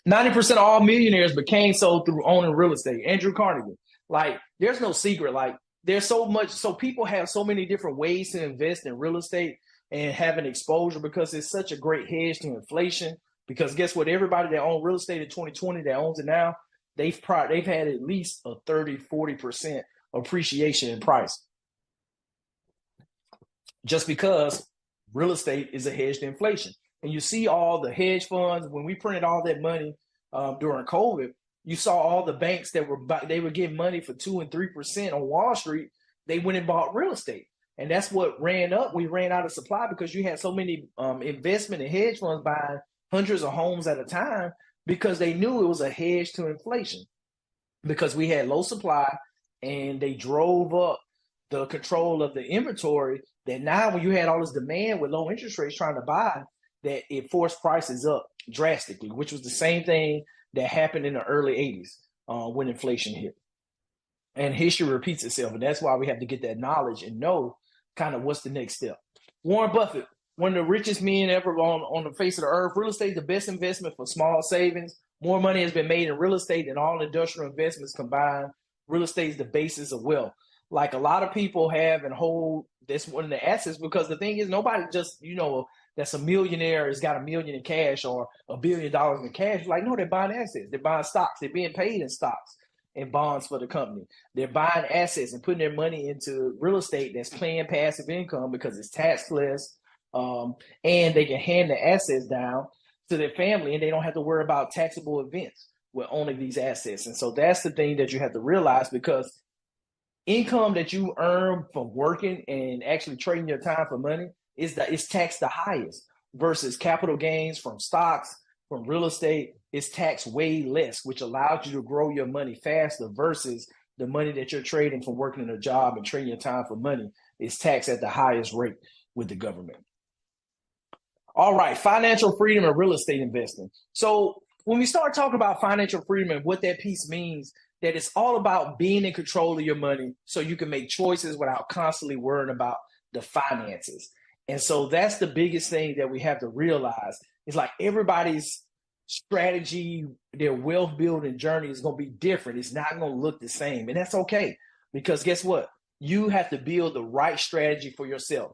90% of all millionaires became so through owning real estate. Andrew Carnegie. Like, there's no secret. Like, there's so much. So people have so many different ways to invest in real estate and have an exposure, because it's such a great hedge to inflation. Because guess what? Everybody that owned real estate in 2020 that owns it now, they've had at least a 30-40% appreciation in price. Just because real estate is a hedge to inflation. And you see all the hedge funds, when we printed all that money during COVID, you saw all the banks that they were getting money for 2 and 3% on Wall Street. They went and bought real estate. And that's what ran up. We ran out of supply because you had so many investment and hedge funds buying hundreds of homes at a time, because they knew it was a hedge to inflation, because we had low supply and they drove up the control of the inventory, that now when you had all this demand with low interest rates trying to buy, that it forced prices up drastically, which was the same thing that happened in the early 80s when inflation hit. And history repeats itself. And that's why we have to get that knowledge and know kind of what's the next step. Warren Buffett, one of the richest men ever on the face of the earth. Real estate is the best investment for small savings. More money has been made in real estate than all industrial investments combined. Real estate is the basis of wealth. Like, a lot of people have and hold this one of the assets, because the thing is, nobody just, that's a millionaire has got $1 million in cash or $1 billion in cash. Like, no, they're buying assets. They're buying stocks. They're being paid in stocks and bonds for the company. They're buying assets and putting their money into real estate that's paying passive income because it's taxless, and they can hand the assets down to their family, and they don't have to worry about taxable events with owning these assets. And so that's the thing that you have to realize, because income that you earn from working and actually trading your time for money is taxed the highest, versus capital gains from stocks, from real estate, is taxed way less, which allows you to grow your money faster, versus the money that you're trading from working in a job and trading your time for money is taxed at the highest rate with the government. All right, financial freedom and real estate investing. So when we start talking about financial freedom and what that piece means, that it's all about being in control of your money so you can make choices without constantly worrying about the finances. And so that's the biggest thing that we have to realize. It's like everybody's strategy, their wealth building journey is going to be different. It's not going to look the same. And that's okay, because guess what? You have to build the right strategy for yourself.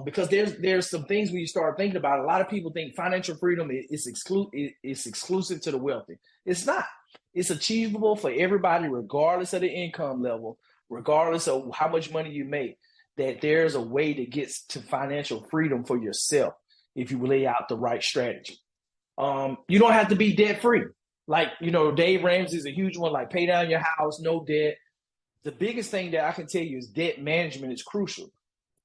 Because there's some things when you start thinking about it, a lot of people think financial freedom is exclusive to the wealthy. It's not. It's achievable for everybody, regardless of the income level, regardless of how much money you make, that there's a way to get to financial freedom for yourself if you lay out the right strategy. You don't have to be debt free. Like, Dave Ramsey's a huge one, like pay down your house, no debt. The biggest thing that I can tell you is debt management is crucial.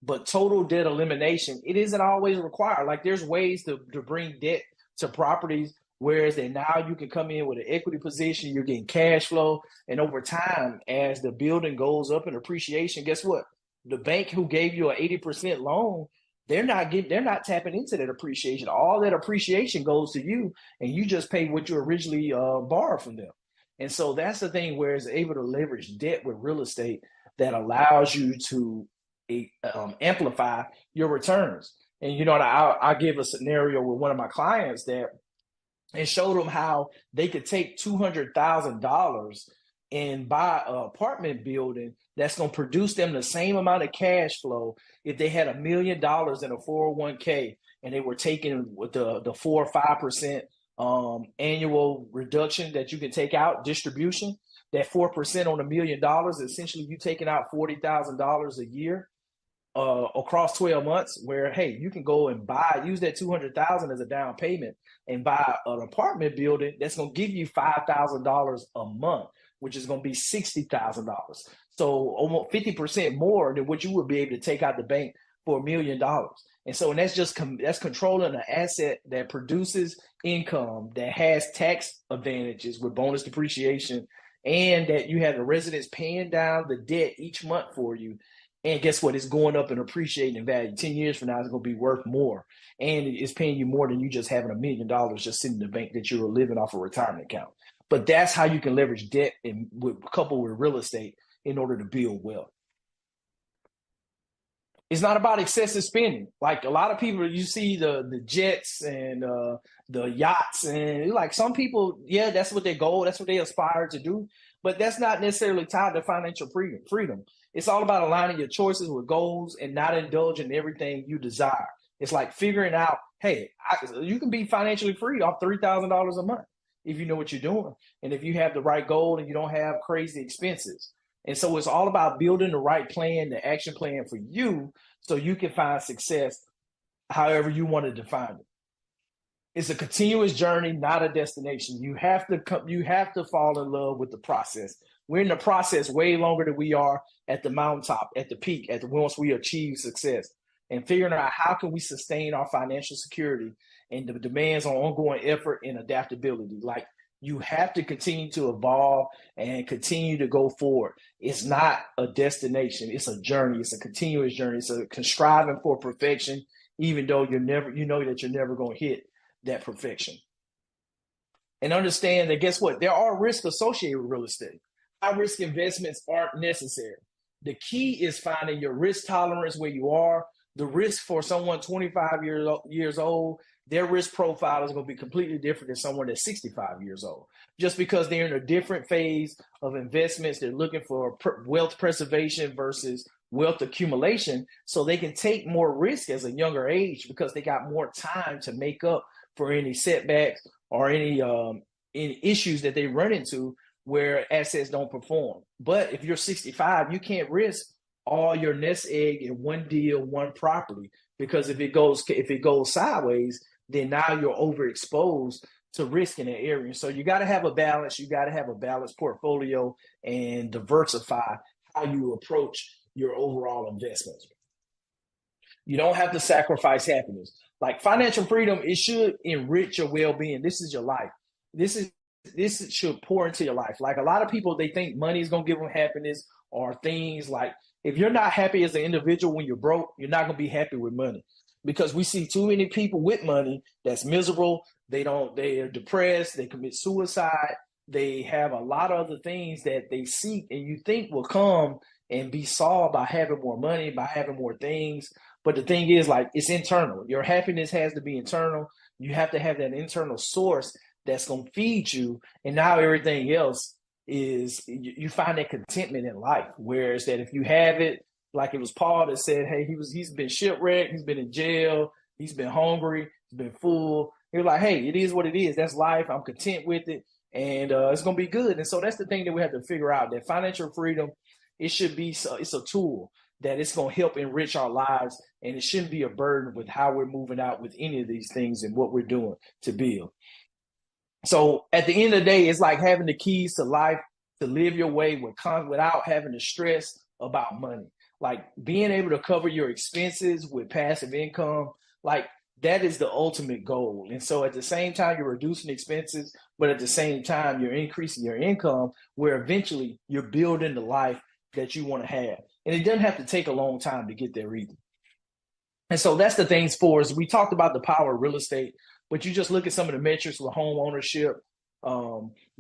But total debt elimination, it isn't always required. Like there's ways to bring debt to properties, whereas that now you can come in with an equity position, you're getting cash flow, and over time, as the building goes up in appreciation, guess what? The bank who gave you an 80% loan, they're not tapping into that appreciation. All that appreciation goes to you, and you just pay what you originally borrowed from them. And so that's the thing where it's able to leverage debt with real estate that allows you to amplify your returns. And I give a scenario with one of my clients that and showed them how they could take $200,000 and buy an apartment building that's going to produce them the same amount of cash flow if they had $1 million in a 401k and they were taking with the 4 or 5% annual reduction that you can take out distribution. That 4% on $1 million, essentially you taking out $40,000 a year across 12 months, where hey, you can go and use that 200,000 as a down payment and buy an apartment building that's going to give you $5,000 a month, which is going to be $60,000. So almost 50% more than what you would be able to take out the bank for $1 million. And so, and that's controlling an asset that produces income, that has tax advantages with bonus depreciation, and that you have the residents paying down the debt each month for you. And guess what? It's going up and appreciating in value. 10 years from now, it's going to be worth more. And it's paying you more than you just having $1 million just sitting in the bank that you're living off a retirement account. But that's how you can leverage debt and couple with real estate in order to build wealth. It's not about excessive spending. Like a lot of people, you see the jets and the yachts, and like some people, yeah, that's what their goal, that's what they aspire to do. But that's not necessarily tied to financial freedom. It's all about aligning your choices with goals and not indulging in everything you desire. It's like figuring out, hey, you can be financially free off $3,000 a month if you know what you're doing, and if you have the right goal and you don't have crazy expenses. And so it's all about building the right plan, the action plan for you, so you can find success however you want to define it. It's a continuous journey, not a destination. You have to fall in love with the process. We're in the process way longer than we are at the mountaintop, at the peak, once we achieve success. And figuring out how can we sustain our financial security and the demands on ongoing effort and adaptability. Like, you have to continue to evolve and continue to go forward. It's not a destination. It's a journey. It's a continuous journey. It's a striving for perfection, even though you know that you're never going to hit that perfection. And understand that, guess what? There are risks associated with real estate. High risk investments aren't necessary. The key is finding your risk tolerance where you are. The risk for someone 25 years old, their risk profile is going to be completely different than someone that's 65 years old. Just because they're in a different phase of investments, they're looking for wealth preservation versus wealth accumulation, so they can take more risk as a younger age because they got more time to make up for any setbacks or any issues that they run into where assets don't perform. But if you're 65, you can't risk all your nest egg in one deal, one property, because if it goes sideways, then now you're overexposed to risk in that area. So you got to have a balance. You got to have a balanced portfolio and diversify how you approach your overall investments. You don't have to sacrifice happiness. Like financial freedom, it should enrich your well-being. This is your life. This should pour into your life. Like a lot of people, they think money is going to give them happiness, or things like, if you're not happy as an individual when you're broke, you're not going to be happy with money, because we see too many people with money that's miserable. They are depressed. They commit suicide. They have a lot of other things that they seek and you think will come and be solved by having more money, by having more things. But the thing is, like, it's internal. Your happiness has to be internal. You have to have that internal source that's going to feed you. And now everything else is, you find that contentment in life. Whereas that if you have it, like it was Paul that said, hey, he's been shipwrecked, he's been in jail, he's been hungry, he's been full. He was like, hey, it is what it is. That's life. I'm content with it. And it's going to be good. And so that's the thing that we have to figure out, that financial freedom, it's a tool that it's going to help enrich our lives. And it shouldn't be a burden with how we're moving out with any of these things and what we're doing to build. So at the end of the day, it's like having the keys to life to live your way without having to stress about money. Like being able to cover your expenses with passive income, like that is the ultimate goal. And so at the same time, you're reducing expenses, but at the same time, you're increasing your income where eventually you're building the life that you want to have. And it doesn't have to take a long time to get there either. And so that's the things for us. We talked about the power of real estate, but you just look at some of the metrics with home ownership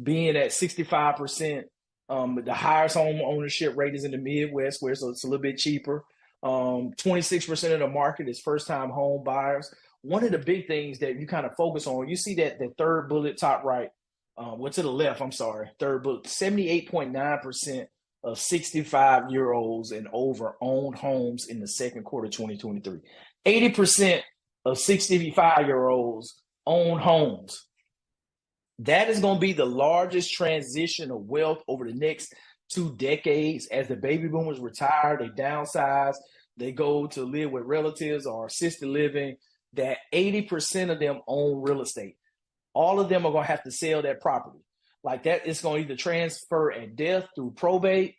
being at 65%. The highest home ownership rate is in the Midwest, where it's a little bit cheaper. 26% of the market is first-time home buyers. One of the big things that you kind of focus on, you see that the third bullet top right, to the left, I'm sorry, third bullet, 78.9% of 65-year-olds and over owned homes in the second quarter 2023. 80% of 65-year-olds own homes. That is going to be the largest transition of wealth over the next 2 decades as the baby boomers retire, they downsize, they go to live with relatives or assisted living, that 80% of them own real estate. All of them are going to have to sell that property. Like that, it's going to either transfer at death through probate,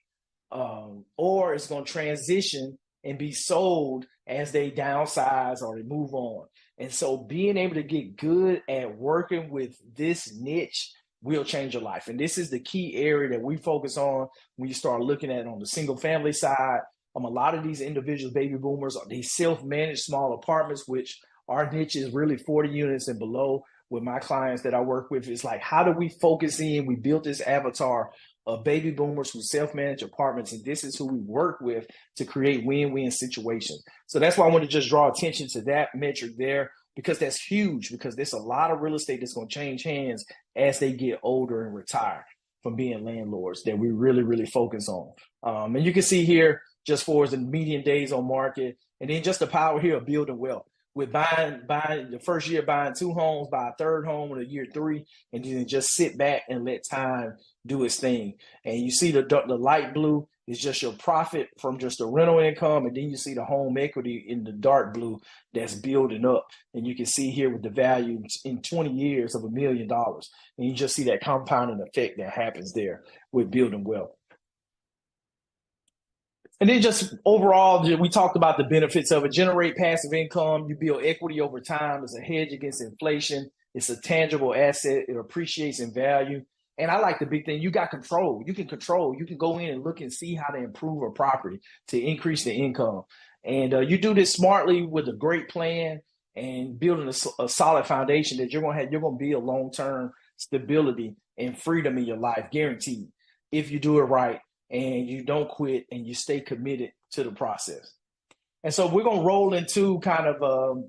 or it's going to transition and be sold as they downsize or they move on. And so being able to get good at working with this niche will change your life. And this is the key area that we focus on when you start looking at it on the single family side. A lot of these individuals, baby boomers, they self-manage small apartments, which our niche is really 40 units and below. With my clients that I work with, it's like, how do we focus in? We built this avatar of baby boomers who self-manage apartments, and this is who we work with to create win-win situations. So that's why I want to just draw attention to that metric there, because that's huge, because there's a lot of real estate that's going to change hands as they get older and retire from being landlords that we really, really focus on. And you can see here, just for the median days on market, and then just the power here of building wealth. With buying the first year, buying 2 homes, buy a third home in year 3, and then just sit back and let time do its thing. And you see the light blue is just your profit from just the rental income, and then you see the home equity in the dark blue that's building up. And you can see here with the value in 20 years of $1 million, and you just see that compounding effect that happens there with building wealth. And then just overall, we talked about the benefits of it. Generate passive income. You build equity over time. It's a hedge against inflation. It's a tangible asset. It appreciates in value. And I like the big thing. You got control. You can control. You can go in and look and see how to improve a property to increase the income. And you do this smartly with a great plan and building a solid foundation that you're going to build long-term stability and freedom in your life, guaranteed, if you do it right. And you don't quit and you stay committed to the process. And so we're going to roll into kind of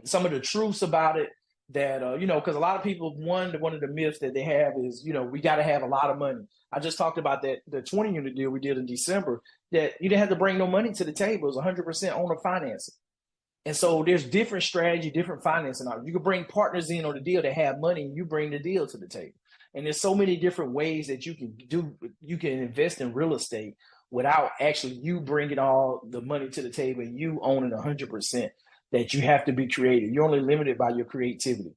some of the truths about it that, because a lot of people, one of the myths that they have is, we got to have a lot of money. I just talked about that, the 20 unit deal we did in December, that you didn't have to bring no money to the table. It was 100% owner financing. And so there's different strategy, different financing. You can bring partners in on the deal that have money, and you bring the deal to the table. And there's so many different ways that you can invest in real estate without actually you bringing all the money to the table and you owning 100%, that you have to be creative. You're only limited by your creativity.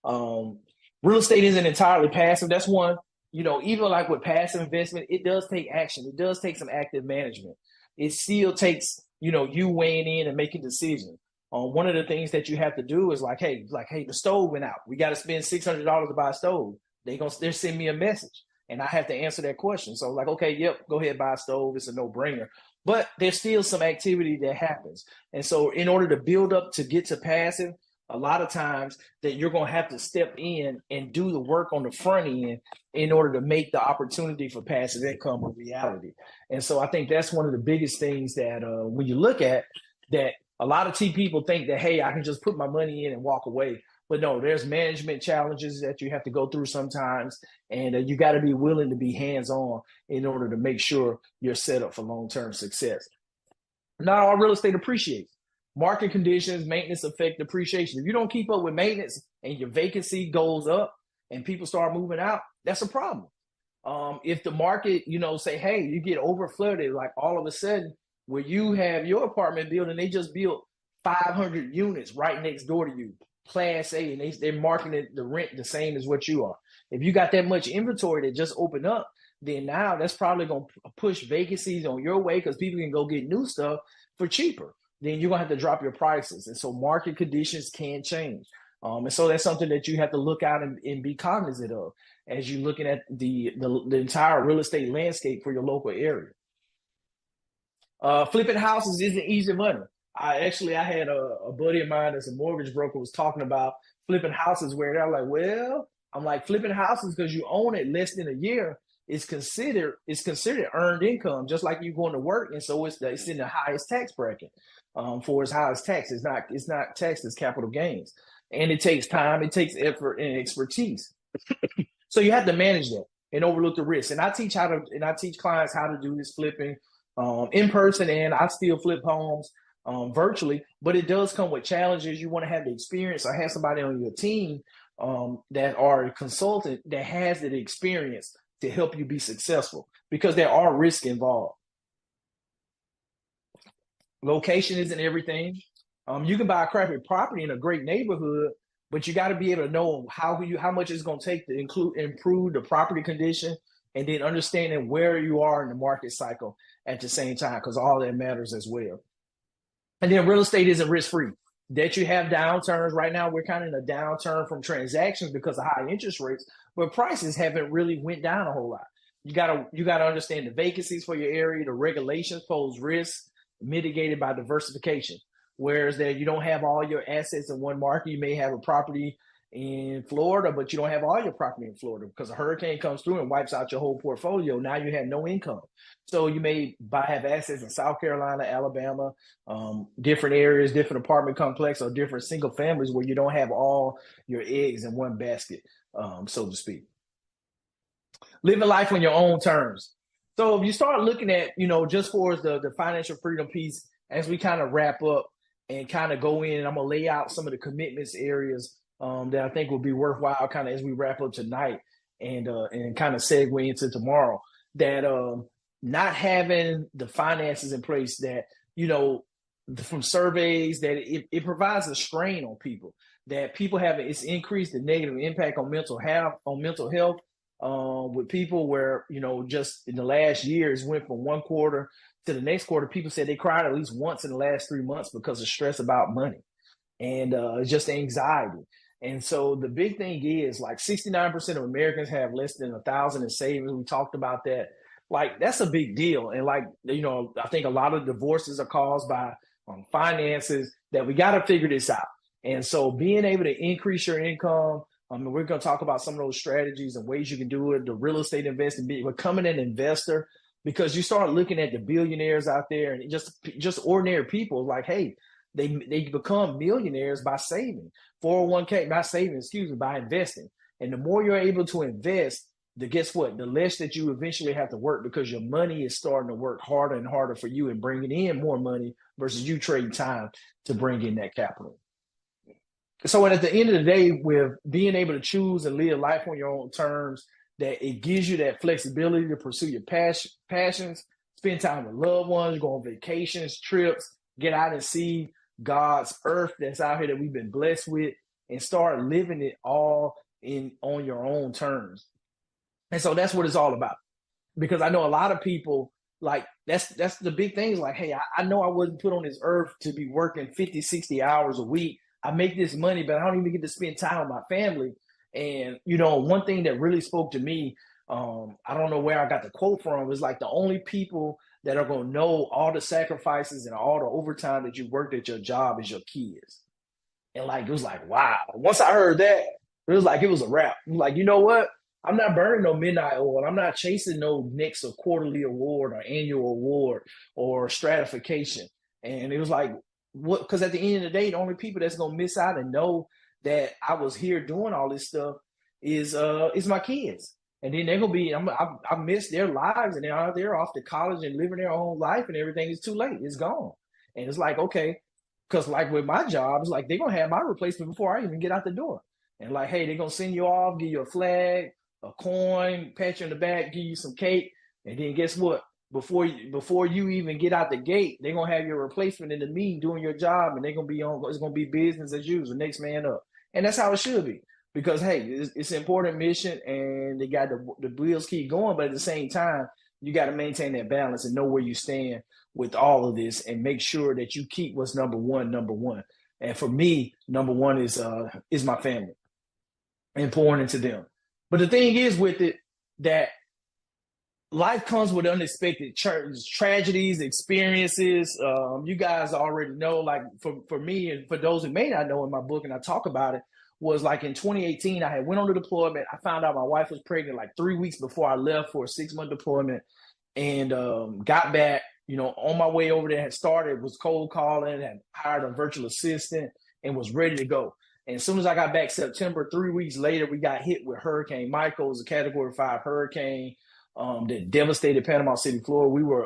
Real estate isn't entirely passive. That's one, even like with passive investment, it does take action. It does take some active management. It still takes, you weighing in and making decisions. One of the things that you have to do is hey, the stove went out. We got to spend $600 to buy a stove. They're send me a message and I have to answer that question. So okay, yep, go ahead, buy a stove. It's a no-brainer. But there's still some activity that happens. And so in order to build up to get to passive, a lot of times that you're going to have to step in and do the work on the front end in order to make the opportunity for passive income a reality. And so I think that's one of the biggest things that when you look at that, a lot of people think that, hey, I can just put my money in and walk away. But no, there's management challenges that you have to go through sometimes, and you got to be willing to be hands-on in order to make sure you're set up for long-term success. Not all real estate appreciates. Market conditions, maintenance affect depreciation. If you don't keep up with maintenance and your vacancy goes up and people start moving out, that's a problem. If the market, say, hey, you get over flooded, like all of a sudden where you have your apartment building, they just built 500 units right next door to you. Class A, and they're marketing the rent the same as what you are. If you got that much inventory that just opened up, then now that's probably going to push vacancies on your way because people can go get new stuff for cheaper. Then you're going to have to drop your prices. And so market conditions can change. And so that's something that you have to look out and be cognizant of as you're looking at the entire real estate landscape for your local area. Flipping houses isn't easy money. I had a buddy of mine that's a mortgage broker was talking about flipping houses where they're like, well, I'm like, flipping houses because you own it less than a year is considered earned income, just like you going to work, and so it's in the highest tax bracket for its highest tax. It's not taxed as capital gains, and it takes time, it takes effort and expertise. So you have to manage that and overlook the risk. And I teach clients how to do this flipping in person, and I still flip homes virtually, but it does come with challenges. You want to have the experience or have somebody on your team that are a consultant that has the experience to help you be successful, because there are risks involved. Location isn't everything. You can buy a crappy property in a great neighborhood, but you got to be able to know how much it's going to take to improve the property condition, and then understanding where you are in the market cycle at the same time, because all that matters as well. And then real estate isn't risk-free. That you have downturns. Right now, we're kind of in a downturn from transactions because of high interest rates, but prices haven't really went down a whole lot. You gotta understand the vacancies for your area. The regulations pose risks mitigated by diversification. Whereas that you don't have all your assets in one market. You may have a property in Florida, but you don't have all your property in Florida because a hurricane comes through and wipes out your whole portfolio. Now you have no income. So you may have assets in South Carolina, Alabama, different areas, different apartment complex, or different single families where you don't have all your eggs in one basket, so to speak. Living life on your own terms. So if you start looking at, just for the financial freedom piece, as we kind of wrap up and kind of go in, and I'm going to lay out some of the commitments areas that I think will be worthwhile kind of as we wrap up tonight and kind of segue into tomorrow, that not having the finances in place, that, from surveys, that it provides a strain on people, that people it's increased the negative impact on mental health with people where, just in the last years went from one quarter to the next quarter. People said they cried at least once in the last 3 months because of stress about money and just anxiety. And so the big thing is, like, 69% of Americans have less than $1,000 in savings. We talked about that. Like, that's a big deal. And I think a lot of divorces are caused by finances, that we got to figure this out. And so being able to increase your income, we're going to talk about some of those strategies and ways you can do it. The real estate investing, becoming an investor, because you start looking at the billionaires out there and just ordinary people, like, hey, they become millionaires by saving. 401k, not saving, by investing. And the more you're able to invest, guess what? The less that you eventually have to work, because your money is starting to work harder and harder for you and bringing in more money versus you trading time to bring in that capital. So at the end of the day, with being able to choose and live life on your own terms, that it gives you that flexibility to pursue your passions, spend time with loved ones, go on vacations, trips, get out and see God's earth that's out here that we've been blessed with, and start living it all on your own terms. And so that's what it's all about. Because I know a lot of people, like, that's the big thing, is like, hey, I know I wasn't put on this earth to be working 50, 60 hours a week. I make this money, but I don't even get to spend time with my family. And, one thing that really spoke to me, I don't know where I got the quote from, is like, the only people that are going to know all the sacrifices and all the overtime that you worked at your job is your kids. And like, it was like, wow. Once I heard that, it was like, it was a wrap. I'm like, you know what? I'm not burning no midnight oil. I'm not chasing no next or quarterly award or annual award or stratification. And it was like, what? Because at the end of the day, the only people that's going to miss out and know that I was here doing all this stuff is my kids. And then they're going to be, I miss their lives, and they're off to college and living their own life, and everything is too late. It's gone. And it's like, okay, because like with my job, it's like they're going to have my replacement before I even get out the door. And like, hey, they're going to send you off, give you a flag, a coin, pat you on the back, give you some cake. And then guess what? Before you even get out the gate, they're going to have your replacement in the meeting doing your job, and they're going to be it's going to be business as usual, next man up. And that's how it should be. Because hey, it's an important mission, and they got the wheels keep going. But at the same time, you got to maintain that balance and know where you stand with all of this, and make sure that you keep what's number one. And for me, number one is my family and pouring into them. But the thing is with it that life comes with unexpected tragedies, experiences. You guys already know, like for me, and for those who may not know, in my book, and I talk about it, was like in 2018, I had went on the deployment. I found out my wife was pregnant like 3 weeks before I left for a 6-month deployment, and got back, on my way over there, had started, was cold calling, had hired a virtual assistant, and was ready to go. And as soon as I got back September, 3 weeks later, we got hit with Hurricane Michael. It was a Category 5 hurricane that devastated Panama City, Florida.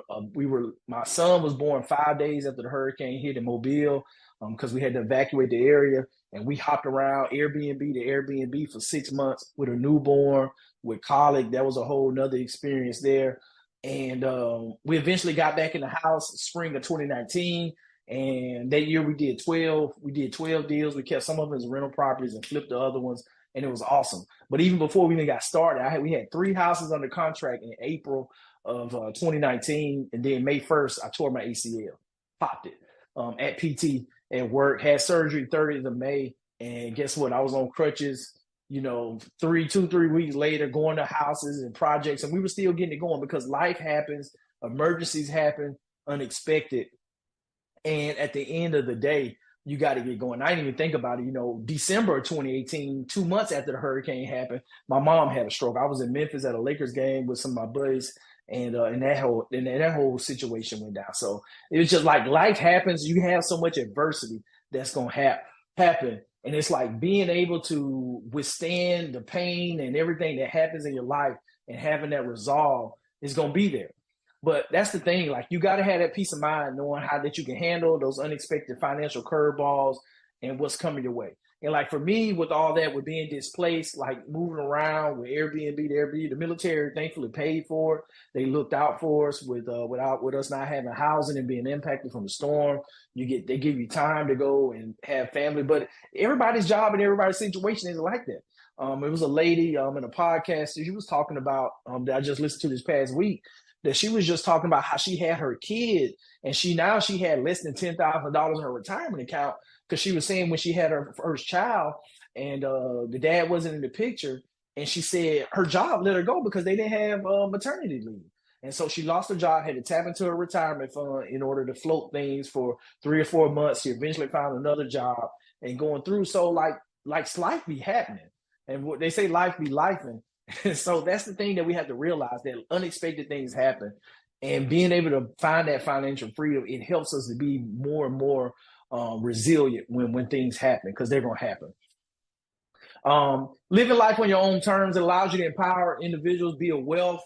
My son was born 5 days after the hurricane hit in Mobile, because we had to evacuate the area. And we hopped around Airbnb to Airbnb for 6 months with a newborn, with colic. That was a whole nother experience there. And we eventually got back in the house spring of 2019. And that year we did 12 deals. We kept some of them as rental properties and flipped the other ones. And it was awesome. But even before we even got started, we had 3 houses under contract in April of 2019. And then May 1st, I tore my ACL, popped it at PT at work, had surgery 30th of May. And guess what? I was on crutches, 3 weeks later, going to houses and projects. And we were still getting it going because life happens, emergencies happen, unexpected. And at the end of the day, you got to get going. I didn't even think about it. December of 2018, 2 months after the hurricane happened, my mom had a stroke. I was in Memphis at a Lakers game with some of my buddies, and that whole situation went down. So it was just like life happens. You have so much adversity that's going to happen. And it's like being able to withstand the pain and everything that happens in your life and having that resolve is going to be there. But that's the thing, like you got to have that peace of mind knowing how that you can handle those unexpected financial curveballs and what's coming your way. And like for me, with all that, with being displaced, like moving around with Airbnb to Airbnb, the military thankfully paid for it. They looked out for us with us not having housing and being impacted from the storm. They give you time to go and have family, but everybody's job and everybody's situation isn't like that. It was a lady in a podcast she was talking about that I just listened to this past week, that she was just talking about how she had her kid and she had less than $10,000 in her retirement account, because she was saying when she had her first child and the dad wasn't in the picture, and she said her job let her go because they didn't have maternity leave. And so she lost her job, had to tap into her retirement fund in order to float things for 3 or 4 months. She eventually found another job and going through. So like life be happening. And what they say, life be lifing. So that's the thing that we have to realize, that unexpected things happen, and being able to find that financial freedom, it helps us to be more and more resilient when things happen, because they're going to happen. Living life on your own terms, it allows you to empower individuals, be a wealth,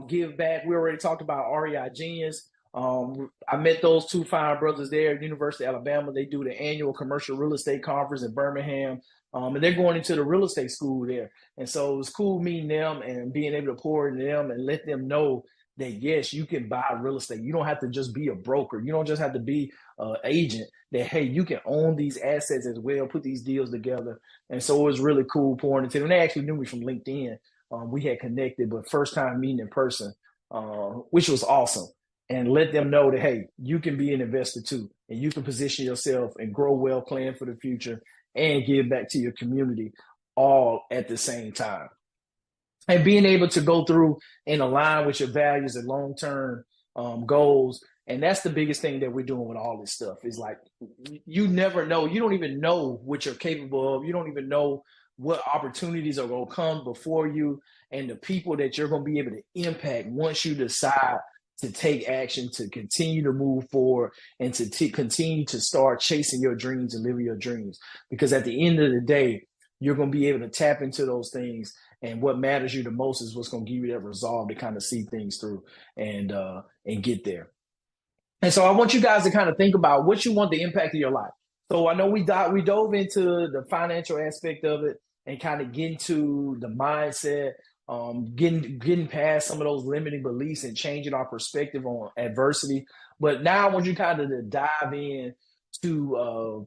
give back. We already talked about REI Genius. I met those 2 fine brothers there at University of Alabama. They do the annual commercial real estate conference in Birmingham. And they're going into the real estate school there. And so it was cool meeting them and being able to pour into them and let them know that, yes, you can buy real estate. You don't have to just be a broker. You don't just have to be an agent. That, hey, you can own these assets as well, put these deals together. And so it was really cool pouring into them. They actually knew me from LinkedIn. We had connected, but first time meeting in person, which was awesome. And let them know that, hey, you can be an investor too, and you can position yourself and grow well, plan for the future, and give back to your community all at the same time. And being able to go through and align with your values and long-term goals. And that's the biggest thing that we're doing with all this stuff, is like, you never know. You don't even know what you're capable of. You don't even know what opportunities are going to come before you, and the people that you're going to be able to impact once you decide to take action, to continue to move forward, and to continue to start chasing your dreams and living your dreams. Because at the end of the day, you're going to be able to tap into those things. And what matters you the most is what's going to give you that resolve to kind of see things through and get there. And so I want you guys to kind of think about what you want the impact of your life. So I know we dove into the financial aspect of it and kind of get into the mindset, getting past some of those limiting beliefs and changing our perspective on adversity. But now I want you kind of to dive in to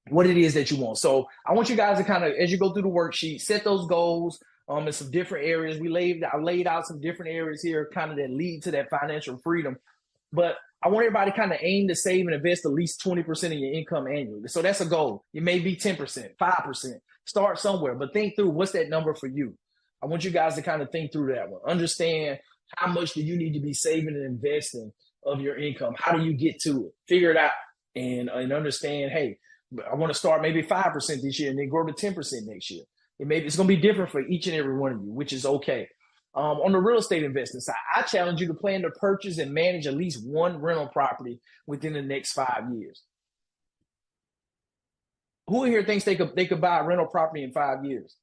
what it is that you want. So I want you guys to kind of, as you go through the worksheet, set those goals in some different areas. I laid out some different areas here kind of that lead to that financial freedom. But I want everybody to kind of aim to save and invest at least 20% of your income annually. So that's a goal. It may be 10%, 5%. Start somewhere, but think through what's that number for you. I want you guys to kind of think through that one. Understand how much do you need to be saving and investing of your income? How do you get to it? Figure it out and understand, hey, I want to start maybe 5% this year and then grow to 10% next year. It's going to be different for each and every one of you, which is okay. On the real estate investing side, I challenge you to plan to purchase and manage at least one rental property within the next 5 years. Who in here thinks they could buy a rental property in 5 years?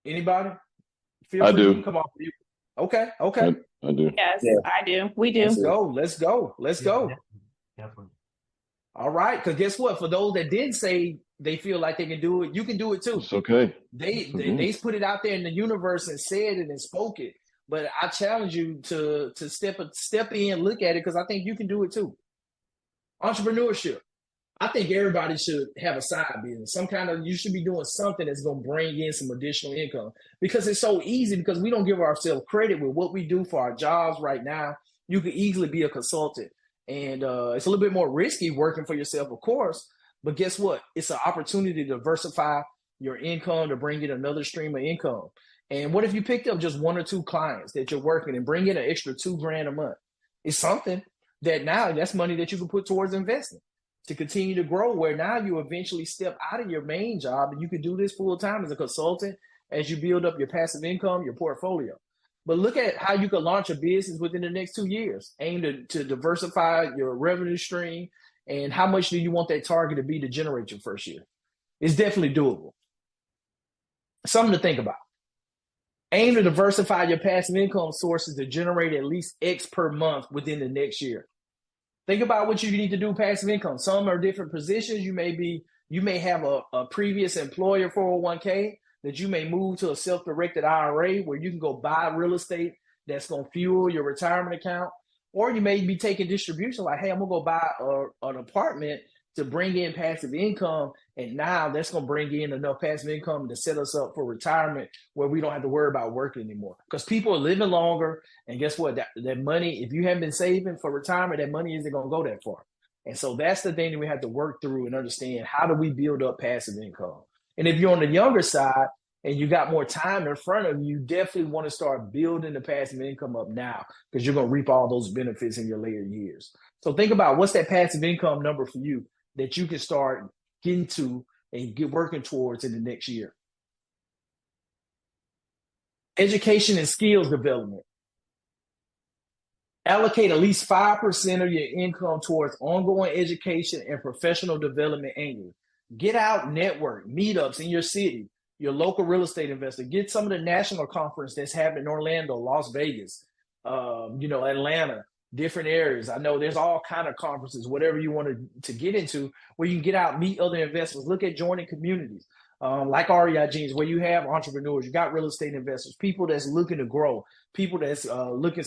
Anybody? I do. Come off you. Okay. I do. Yes, Yeah. I do. We do. Let's go. Definitely. All right, because guess what? For those that did say they feel like they can do it, you can do it too. It's okay. They put it out there in the universe and said it and spoke it. But I challenge you to step in, look at it, because I think you can do it too. Entrepreneurship. I think everybody should have a side business. You should be doing something that's going to bring in some additional income, because it's so easy, because we don't give ourselves credit with what we do for our jobs right now. You could easily be a consultant, and it's a little bit more risky working for yourself, of course, but guess what? It's an opportunity to diversify your income, to bring in another stream of income. And what if you picked up just 1 or 2 clients that you're working and bring in an extra $2,000 a month? It's something that's money that you can put towards investing to continue to grow, where now you eventually step out of your main job and you can do this full time as a consultant as you build up your passive income, your portfolio. But look at how you could launch a business within the next 2 years. Aim to diversify your revenue stream. And how much do you want that target to be to generate your first year? It's definitely doable. Something to think about. Aim to diversify your passive income sources to generate at least X per month within the next year. Think about what you need to do passive income. Some are different positions. You may have a previous employer 401k that you may move to a self-directed IRA where you can go buy real estate that's going to fuel your retirement account. Or you may be taking distribution like, hey, I'm going to go buy an apartment to bring in passive income. And now that's going to bring in enough passive income to set us up for retirement where we don't have to worry about working anymore. Because people are living longer. And guess what? That money, if you haven't been saving for retirement, that money isn't going to go that far. And so that's the thing that we have to work through and understand. How do we build up passive income? And if you're on the younger side and you got more time in front of you, you definitely want to start building the passive income up now, because you're going to reap all those benefits in your later years. So think about, what's that passive income number for you that you can start getting to and get working towards in the next year. Education and skills development. Allocate at least 5% of your income towards ongoing education and professional development annually. Get out, network, meetups in your city, your local real estate investor. Get some of the national conference that's happening in Orlando, Las Vegas, Atlanta, different areas. I know there's all kind of conferences, whatever you want to get into, where you can get out, meet other investors, look at joining communities. Like REI Jeans, where you have entrepreneurs, you got real estate investors, people that's looking to grow, people that's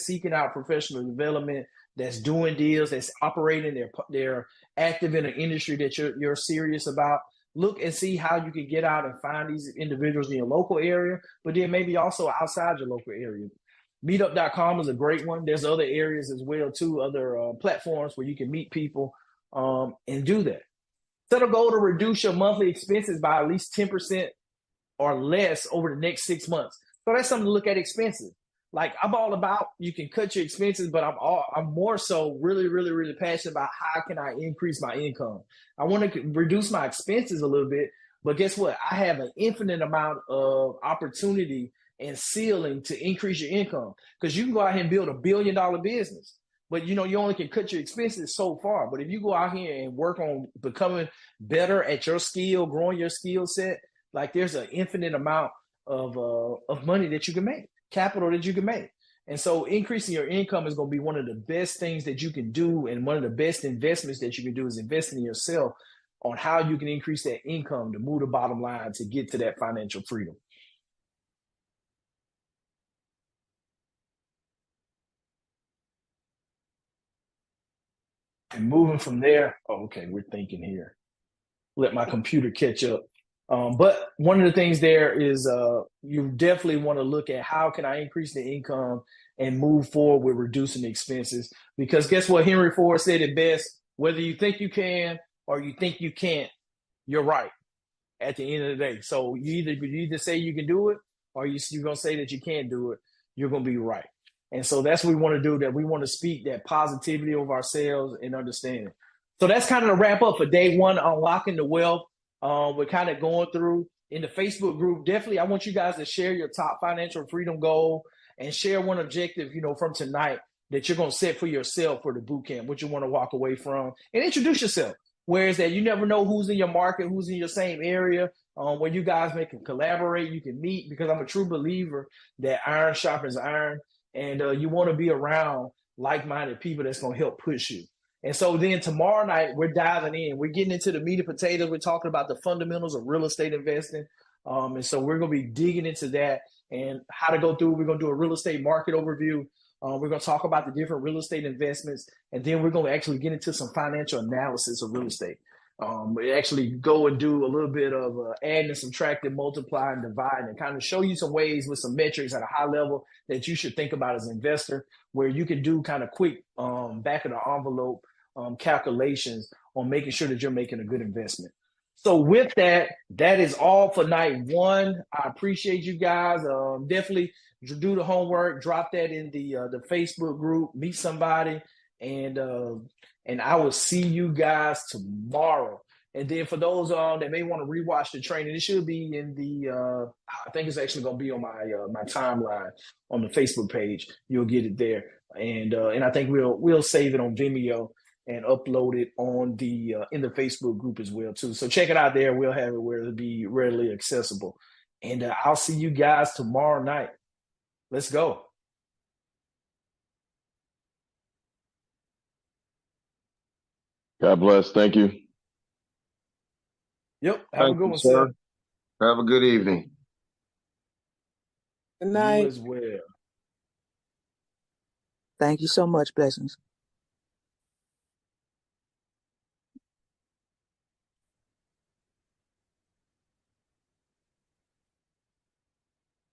seeking out professional development, that's doing deals, that's operating, they're active in an industry that you're serious about. Look and see how you can get out and find these individuals in your local area, but then maybe also outside your local area. Meetup.com is a great one. There's other areas as well too, other platforms where you can meet people and do that. Set a goal to reduce your monthly expenses by at least 10% or less over the next 6 months. So that's something to look at. Expenses. Like, I'm all about, you can cut your expenses, but I'm more so really, really, really passionate about how can I increase my income. I want to reduce my expenses a little bit, but guess what? I have an infinite amount of opportunity and ceiling to increase your income, because you can go out here and build $1 billion business. But you only can cut your expenses so far. But if you go out here and work on becoming better at your skill, growing your skill set, like, there's an infinite amount of money that you can make, capital that you can make. And so increasing your income is going to be one of the best things that you can do. And one of the best investments that you can do is investing in yourself on how you can increase that income to move the bottom line to get to that financial freedom. And moving from there, oh, okay, we're thinking here. Let my computer catch up. But one of the things there is you definitely want to look at how can I increase the income and move forward with reducing the expenses. Because guess what? Henry Ford said it best, whether you think you can or you think you can't, you're right at the end of the day. So you either say you can do it or you're going to say that you can't do it. You're going to be right. And so that's what we want to do, that we want to speak that positivity of ourselves and understanding. So that's kind of the wrap up for day one, unlocking the wealth. We're kind of going through in the Facebook group. Definitely, I want you guys to share your top financial freedom goal and share one objective, from tonight that you're going to set for yourself for the boot camp, what you want to walk away from, and introduce yourself. Whereas that you never know who's in your market, who's in your same area, where you guys can collaborate, you can meet, because I'm a true believer that iron sharpens iron, and you want to be around like-minded people that's going to help push you. And so then tomorrow night, we're diving in. We're getting into the meat and potatoes. We're talking about the fundamentals of real estate investing. And so we're going to be digging into that and how to go through. We're going to do a real estate market overview. We're going to talk about the different real estate investments. And then we're going to actually get into some financial analysis of real estate. We actually go and do a little bit of adding and subtracting, multiplying, dividing, and kind of show you some ways with some metrics at a high level that you should think about as an investor, where you can do kind of quick back of the envelope calculations on making sure that you're making a good investment. So with that, that is all for night one. I appreciate you guys. Definitely do the homework, drop that in the Facebook group, meet somebody, and I will see you guys tomorrow. And then for those that may want to rewatch the training, it should be in the I think it's actually going to be on my timeline on the Facebook page. You'll get it there, and I think we'll save it on Vimeo and upload it on the in the Facebook group as well too. So check it out there. We'll have it where it'll be readily accessible. And I'll see you guys tomorrow night. Let's go. God bless. Thank you. Yep. Have Thank a good you, one, sir. sir. Have a good evening. Good You night. as well. Thank you so much. Blessings.